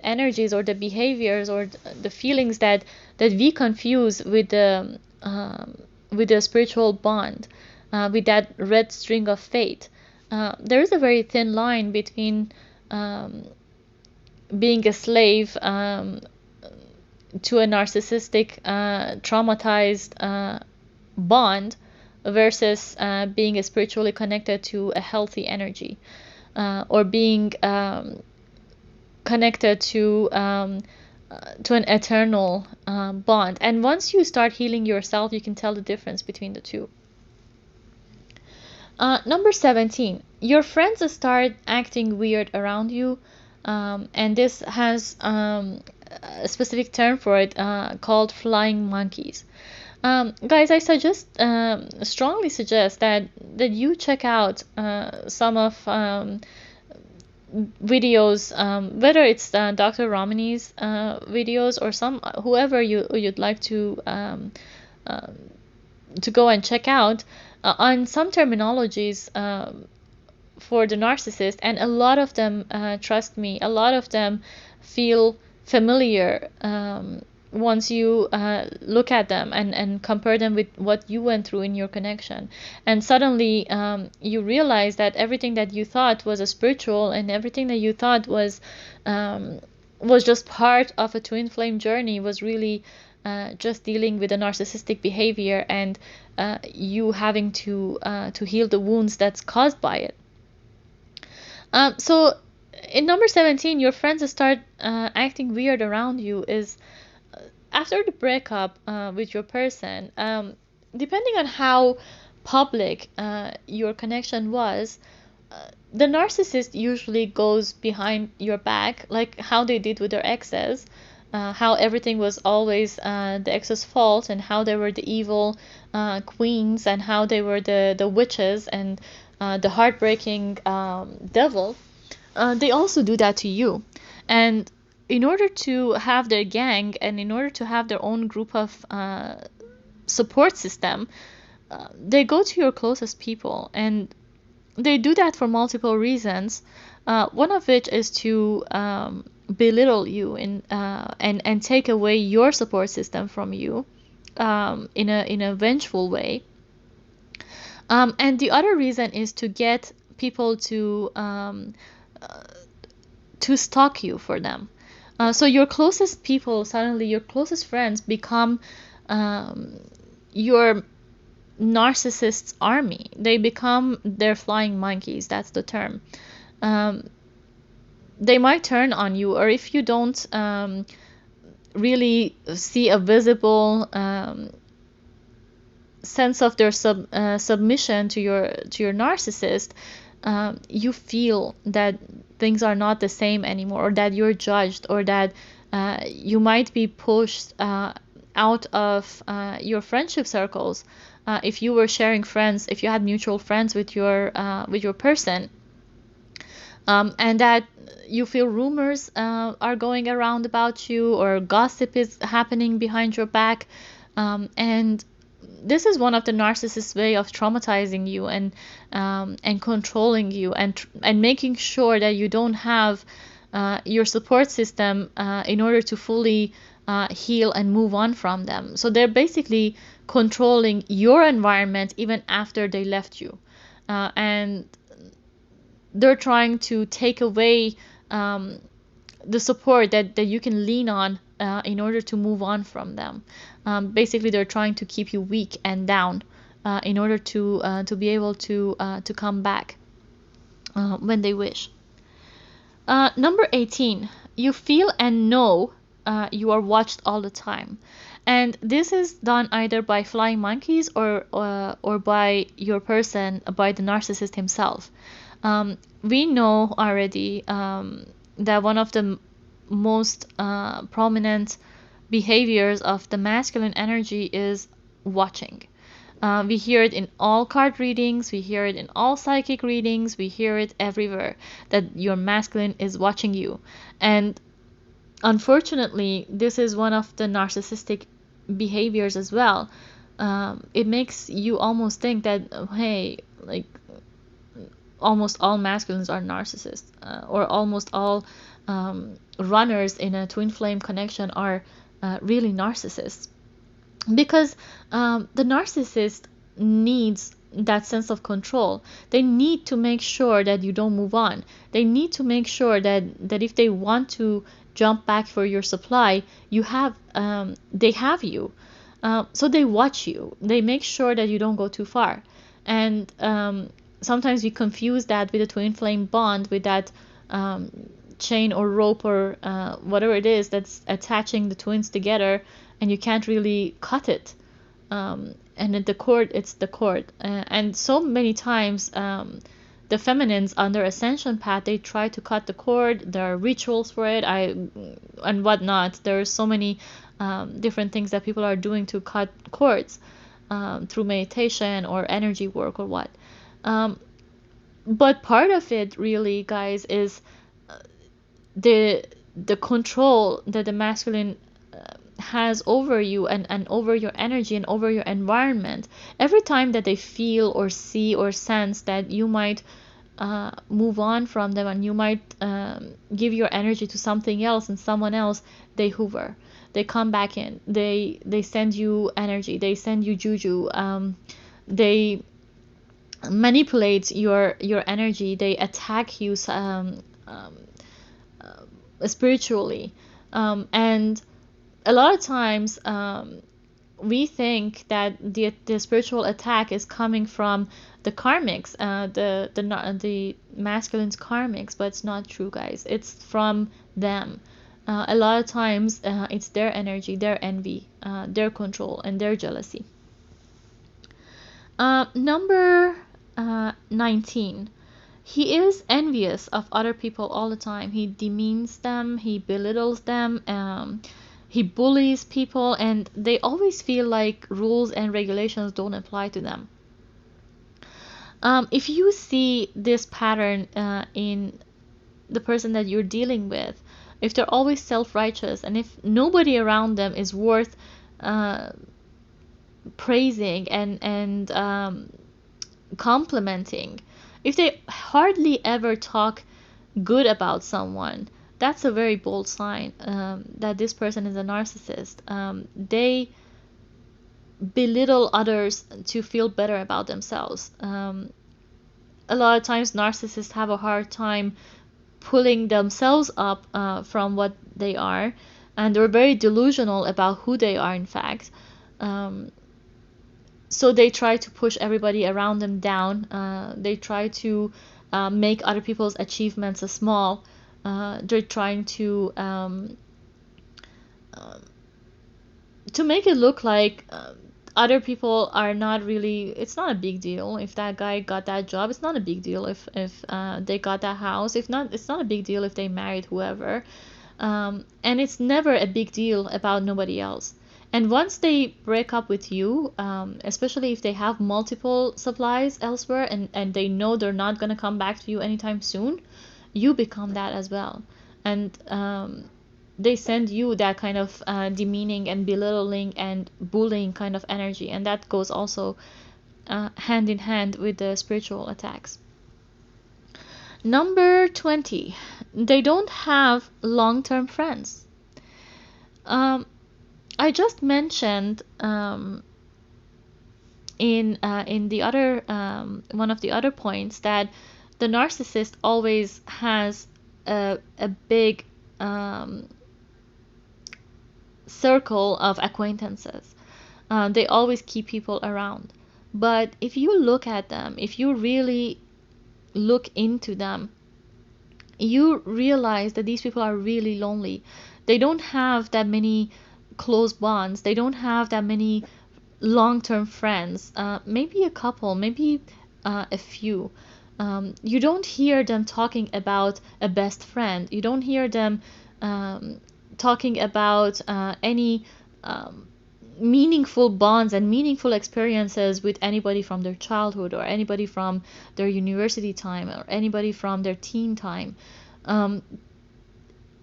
energies, or the behaviors, or the feelings that we confuse with the spiritual bond, with that red string of fate. There is a very thin line between being a slave to a narcissistic, traumatized bond, versus being spiritually connected to a healthy energy, or being connected to an eternal bond. And once you start healing yourself, you can tell the difference between the two. Number 17, your friends start acting weird around you, and this has a specific term for it, called flying monkeys. Guys, I strongly suggest that you check out some of videos, whether it's Dr. Ramani's videos, or whoever you'd like to go and check out on some terminologies for the narcissist, and a lot of them, trust me, a lot of them feel familiar once you look at them and compare them with what you went through in your connection. And suddenly you realize that everything that you thought was a spiritual, and everything that you thought was just part of a twin flame journey, was really just dealing with a narcissistic behavior, and you having to heal the wounds that's caused by it. So in number 17, your friends start acting weird around you is after the breakup with your person, depending on how public your connection was, the narcissist usually goes behind your back, like how they did with their exes, how everything was always the ex's fault, and how they were the evil queens, and how they were the witches, and the heartbreaking devil. They also do that to you. And in order to have their gang, and in order to have their own group of support system, they go to your closest people, and they do that for multiple reasons. One of which is to belittle you and take away your support system from you in a vengeful way. And the other reason is to get people to stalk you for them. So your closest people, suddenly your closest friends become your narcissist's army. They become their flying monkeys. That's the term. They might turn on you, or if you don't really see a visible sense of their submission to your narcissist, you feel that things are not the same anymore, or that you're judged, or that you might be pushed out of your friendship circles. If you were sharing friends, if you had mutual friends with your person, and that you feel rumors are going around about you, or gossip is happening behind your back, and this is one of the narcissist's way of traumatizing you and controlling you, and making sure that you don't have your support system in order to fully heal and move on from them. So they're basically controlling your environment even after they left you, and they're trying to take away the support that you can lean on in order to move on from them. Basically, they're trying to keep you weak and down in order to be able to come back when they wish. Number 18, you feel and know you are watched all the time. And this is done either by flying monkeys or by your person, by the narcissist himself. We know already that one of the most prominent behaviors of the masculine energy is watching. We hear it in all card readings, we hear it in all psychic readings, we hear it everywhere, that your masculine is watching you. And unfortunately, this is one of the narcissistic behaviors as well. It makes you almost think that, hey, like, almost all masculines are narcissists, or almost all runners in a twin flame connection are really narcissists, because the narcissist needs that sense of control. They need to make sure that you don't move on. They need to make sure that if they want to jump back for your supply, they have you. So they watch you. They make sure that you don't go too far. And sometimes we confuse that with a twin flame bond, with that chain or rope or whatever it is that's attaching the twins together, and you can't really cut it. And at the cord, it's the cord. And so many times, the feminines on their ascension path, they try to cut the cord. There are rituals for it, and whatnot. There are so many different things that people are doing to cut cords through meditation or energy work or what. But part of it, really, guys, is the control that the masculine has over you and over your energy and over your environment. Every time that they feel or see or sense that you might move on from them, and you might give your energy to something else and someone else, they hoover. they come back in, they send you energy, they send you juju, they manipulate your energy, they attack you spiritually, and a lot of times we think that the spiritual attack is coming from the karmics, the masculine's karmics, but it's not true, guys. It's from them. A lot of times it's their energy, their envy, their control, and their jealousy. Number 19. He is envious of other people all the time. He demeans them, he belittles them, he bullies people, and they always feel like rules and regulations don't apply to them. If you see this pattern in the person that you're dealing with, if they're always self-righteous, and if nobody around them is worth praising and complimenting, if they hardly ever talk good about someone, that's a very bold sign that this person is a narcissist. They belittle others to feel better about themselves. A lot of times narcissists have a hard time pulling themselves up from what they are, and they're very delusional about who they are, in fact. So they try to push everybody around them down. They try to make other people's achievements small. They're trying to make it look like other people are not really, it's not a big deal if that guy got that job. It's not a big deal if they got that house. If not, it's not a big deal if they married whoever. And it's never a big deal about nobody else. And once they break up with you, especially if they have multiple supplies elsewhere and they know they're not going to come back to you anytime soon, you become that as well. And they send you that kind of demeaning and belittling and bullying kind of energy. And that goes also hand in hand with the spiritual attacks. Number 20, they don't have long-term friends. I just mentioned in the other one of the other points that the narcissist always has a big circle of acquaintances. They always keep people around. But if you look at them, if you really look into them, you realize that these people are really lonely. They don't have that many close bonds. They don't have that many long-term friends. Maybe a couple, maybe a few. You don't hear them talking about a best friend. You don't hear them talking about any meaningful bonds and meaningful experiences with anybody from their childhood or anybody from their university time or anybody from their teen time.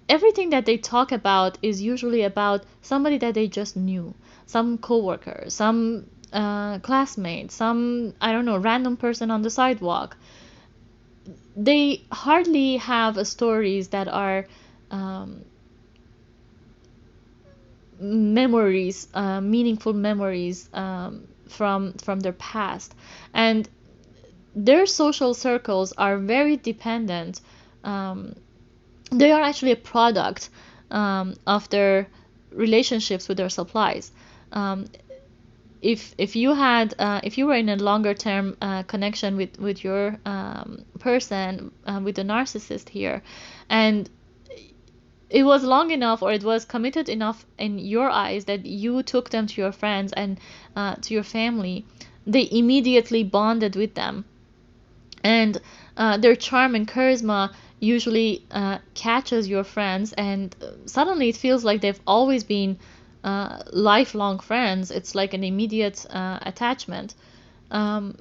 Everything that they talk about is usually about somebody that they just knew, some coworker, some classmate, some, I don't know, random person on the sidewalk. They hardly have stories that are memories, meaningful memories from their past, and their social circles are very dependent. They are actually a product of their relationships with their supplies. If you were in a longer term connection with your person, with the narcissist here, and it was long enough or it was committed enough in your eyes that you took them to your friends and to your family, they immediately bonded with them, and their charm and charisma usually catches your friends, and suddenly it feels like they've always been lifelong friends. It's like an immediate attachment, and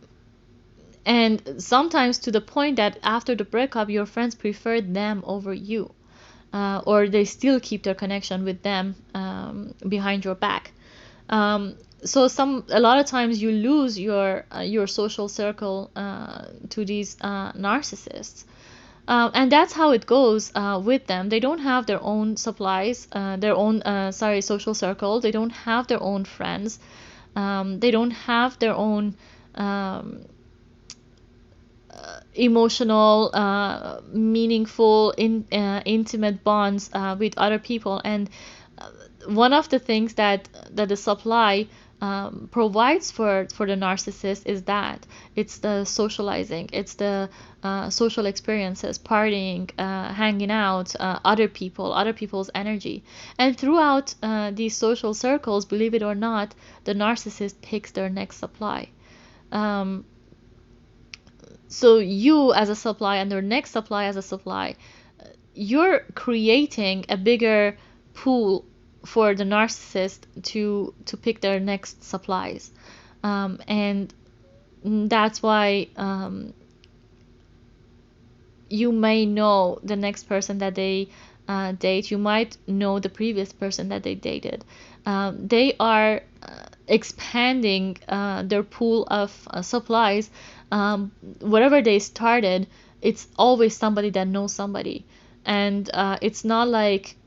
sometimes to the point that after the breakup your friends prefer them over you, or they still keep their connection with them behind your back. So a lot of times you lose your social circle to these narcissists. And that's how it goes with them. They don't have their own supplies, their own, social circle. They don't have their own friends. They don't have their own um, emotional, meaningful, intimate bonds with other people. And one of the things that the supply provides for the narcissist is that it's the socializing, it's the social experiences, partying, hanging out, other people's energy. And throughout these social circles, believe it or not, the narcissist picks their next supply. Um, so you as a supply and their next supply as a supply, you're creating a bigger pool for the narcissist to pick their next supplies. And that's why you may know the next person that they date. You might know the previous person that they dated. They are expanding their pool of supplies. Wherever they started, it's always somebody that knows somebody. And it's not like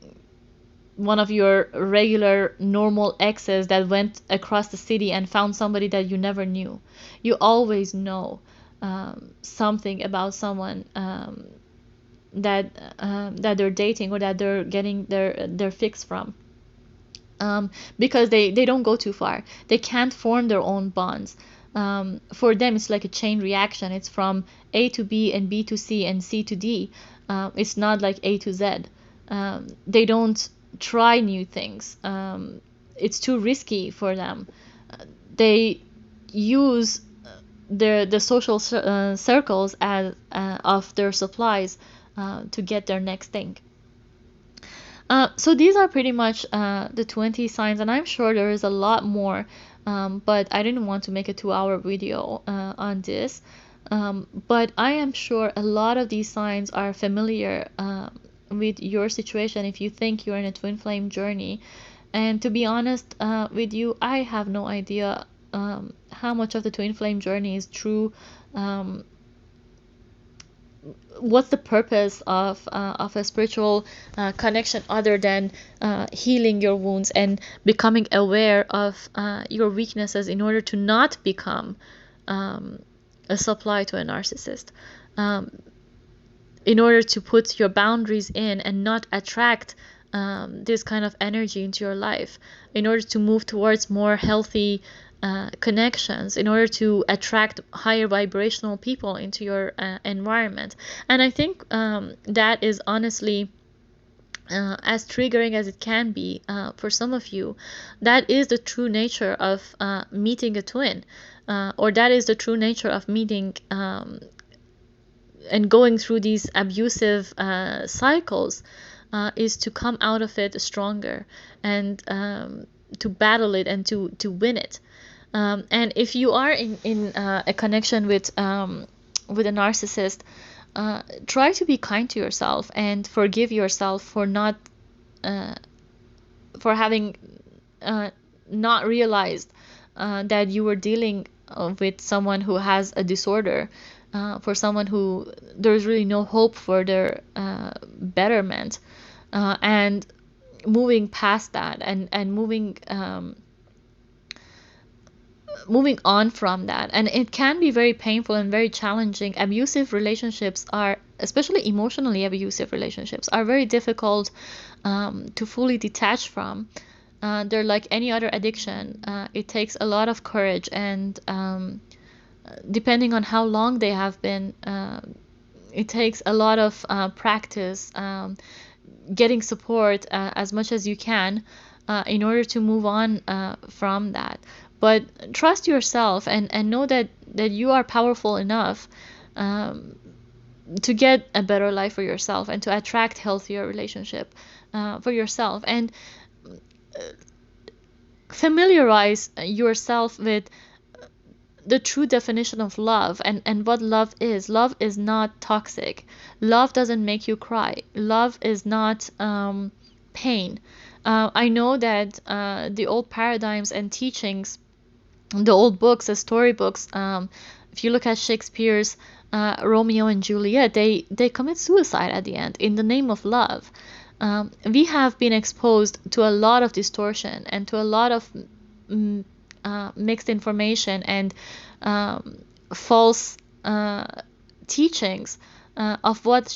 one of your regular normal exes that went across the city and found somebody that you never knew. You always know something about someone that they're dating or that they're getting their fix from. Because they don't go too far. They can't form their own bonds. For them, it's like a chain reaction. It's from A to B and B to C and C to D. It's not like A to Z. They don't try new things. It's too risky for them. They use the social circles as of their supplies to get their next thing. So these are pretty much the 20 signs, and I'm sure there is a lot more, but I didn't want to make a 2-hour video on this. But I am sure a lot of these signs are familiar with your situation if you think you're in a twin flame journey. And to be honest with you, I have no idea how much of the twin flame journey is true. What's the purpose of a spiritual connection other than healing your wounds and becoming aware of your weaknesses in order to not become a supply to a narcissist, in order to put your boundaries in and not attract this kind of energy into your life, in order to move towards more healthy connections, in order to attract higher vibrational people into your environment. And I think that is honestly as triggering as it can be for some of you. That is the true nature of meeting a twin, or that is the true nature of meeting and going through these abusive cycles, is to come out of it stronger and to battle it and to win it. And if you are in a connection with a narcissist, try to be kind to yourself and forgive yourself for not for having not realized that you were dealing with someone who has a disorder, for someone who there's really no hope for their betterment, and moving past that and moving on from that. And it can be very painful and very challenging. Abusive relationships are, especially emotionally abusive relationships, are very difficult to fully detach from. They're like any other addiction. It takes a lot of courage, and depending on how long they have been, it takes a lot of practice, getting support as much as you can in order to move on from that. But trust yourself and know that you are powerful enough to get a better life for yourself and to attract healthier relationship for yourself. And familiarize yourself with the true definition of love and what love is. Love is not toxic. Love doesn't make you cry. Love is not pain. I know that the old paradigms and teachings the old books, the storybooks, if you look at Shakespeare's Romeo and Juliet, they commit suicide at the end in the name of love. We have been exposed to a lot of distortion and to a lot of mixed information and false teachings of what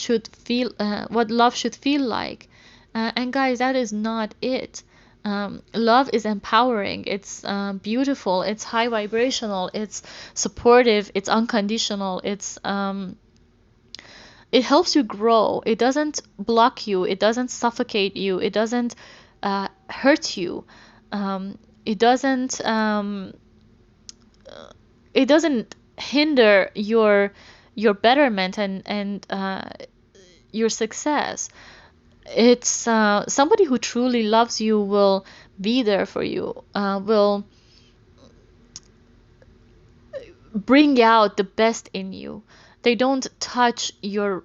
love should feel like. And guys, that is not it. Love is empowering, it's beautiful, it's high vibrational, it's supportive, it's unconditional, it helps you grow. It doesn't block you, it doesn't suffocate you, it doesn't hurt you. It doesn't hinder your betterment and your success. It's somebody who truly loves you will be there for you, will bring out the best in you. They don't touch your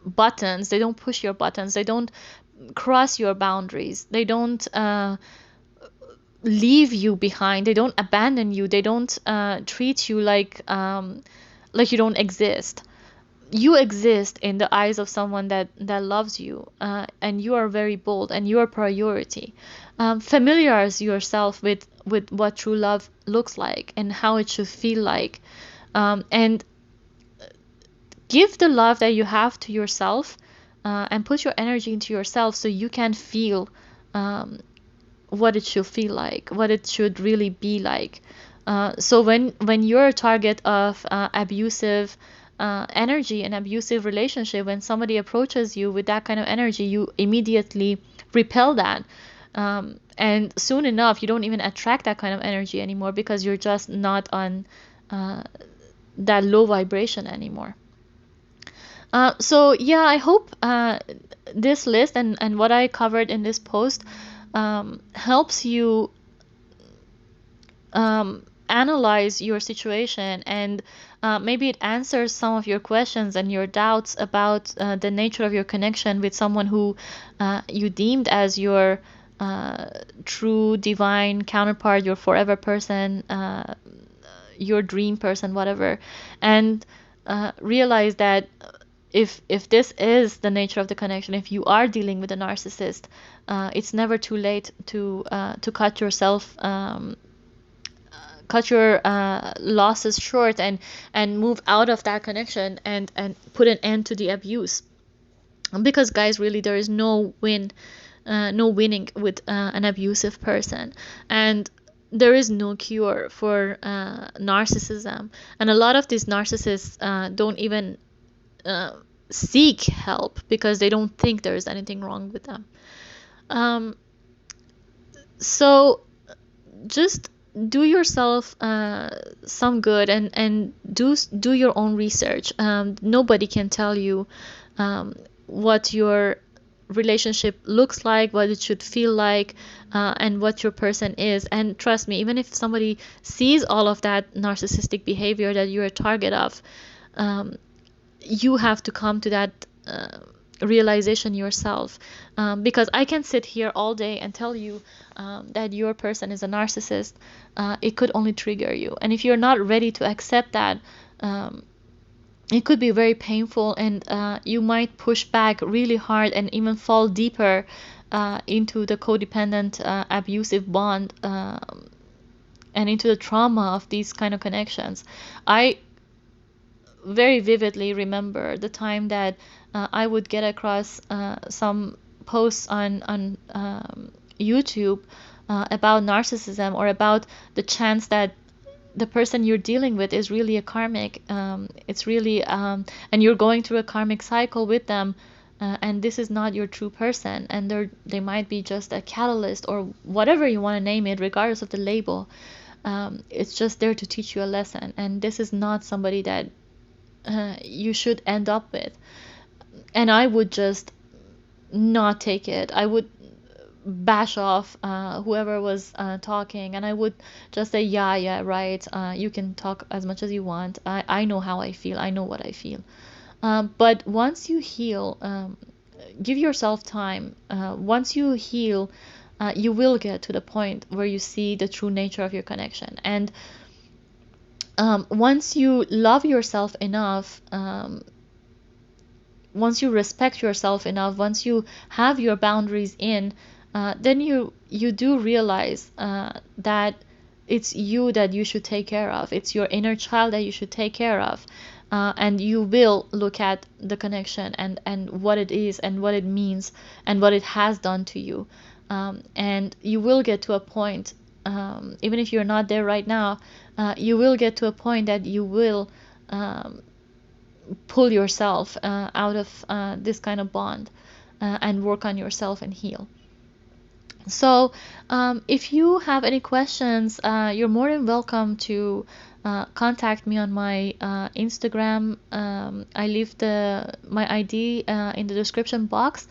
buttons. They don't push your buttons. They don't cross your boundaries. They don't leave you behind. They don't abandon you. They don't treat you like you don't exist. You exist in the eyes of someone that loves you, and you are very bold, and you are priority. Familiarize yourself with what true love looks like and how it should feel like, and give the love that you have to yourself, and put your energy into yourself so you can feel what it should feel like, what it should really be like. So when you're a target of abusive energy and abusive relationship, when somebody approaches you with that kind of energy, you immediately repel that. And soon enough, you don't even attract that kind of energy anymore because you're just not on that low vibration anymore. So yeah, I hope this list and what I covered in this post helps you analyze your situation, and maybe it answers some of your questions and your doubts about the nature of your connection with someone who you deemed as your true divine counterpart, your forever person, your dream person, whatever. And realize that if this is the nature of the connection, if you are dealing with a narcissist, it's never too late to cut yourself, cut your losses short, and move out of that connection and put an end to the abuse. Because guys, really, there is no winning with an abusive person, and there is no cure for narcissism. And a lot of these narcissists don't even seek help because they don't think there is anything wrong with them. So just do yourself some good and do your own research. Nobody can tell you what your relationship looks like, what it should feel like, and what your person is. And trust me, even if somebody sees all of that narcissistic behavior that you're a target of, you have to come to that realization yourself, because I can sit here all day and tell you that your person is a narcissist. It could only trigger you, and if you're not ready to accept that, it could be very painful, and you might push back really hard and even fall deeper into the codependent abusive bond, and into the trauma of these kind of connections. I very vividly remember the time that I would get across some posts on YouTube about narcissism, or about the chance that the person you're dealing with is really a karmic. It's really, and you're going through a karmic cycle with them, and this is not your true person, and they might be just a catalyst or whatever you want to name it, regardless of the label. It's just there to teach you a lesson, and this is not somebody that you should end up with. And I would just not take it. I would bash off whoever was talking, and I would just say, yeah, right, you can talk as much as you want. I know how I feel. I know what I feel. But once you heal, give yourself time. Once you heal, you will get to the point where you see the true nature of your connection. And once you love yourself enough, once you respect yourself enough, once you have your boundaries in, then you do realize that it's you that you should take care of. It's your inner child that you should take care of. And you will look at the connection and what it is and what it means and what it has done to you. And you will get to a point, even if you're not there right now, you will get to a point that you will pull yourself out of this kind of bond and work on yourself and heal. So, if you have any questions, you're more than welcome to contact me on my Instagram. I leave my ID in the description box.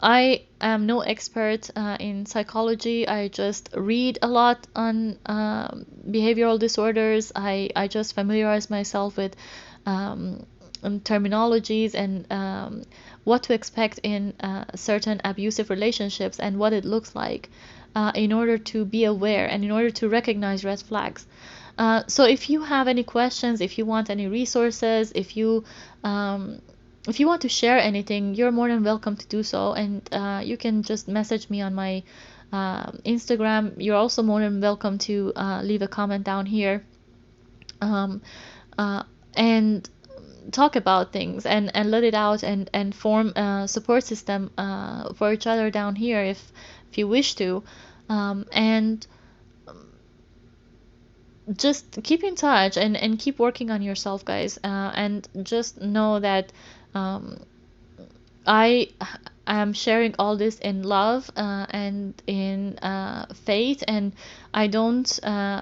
I am no expert in psychology. I just read a lot on behavioral disorders. I just familiarize myself with terminologies and what to expect in certain abusive relationships and what it looks like in order to be aware and in order to recognize red flags. So if you have any questions, if you want any resources, if you want to share anything, you're more than welcome to do so, and you can just message me on my Instagram. You're also more than welcome to leave a comment down here, and talk about things and let it out and form a support system for each other down here if you wish to. And just keep in touch and keep working on yourself, guys. And just know that I am sharing all this in love and in faith, and I don't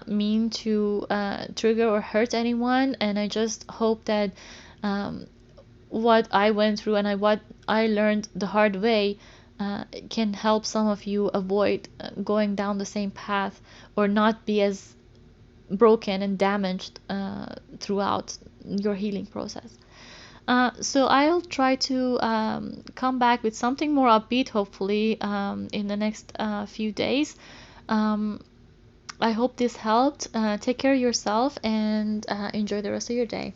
mean to trigger or hurt anyone. And I just hope that what I went through and what I learned the hard way can help some of you avoid going down the same path or not be as broken and damaged throughout your healing process. So I'll try to come back with something more upbeat, hopefully, in the next few days. I hope this helped. Take care of yourself and enjoy the rest of your day.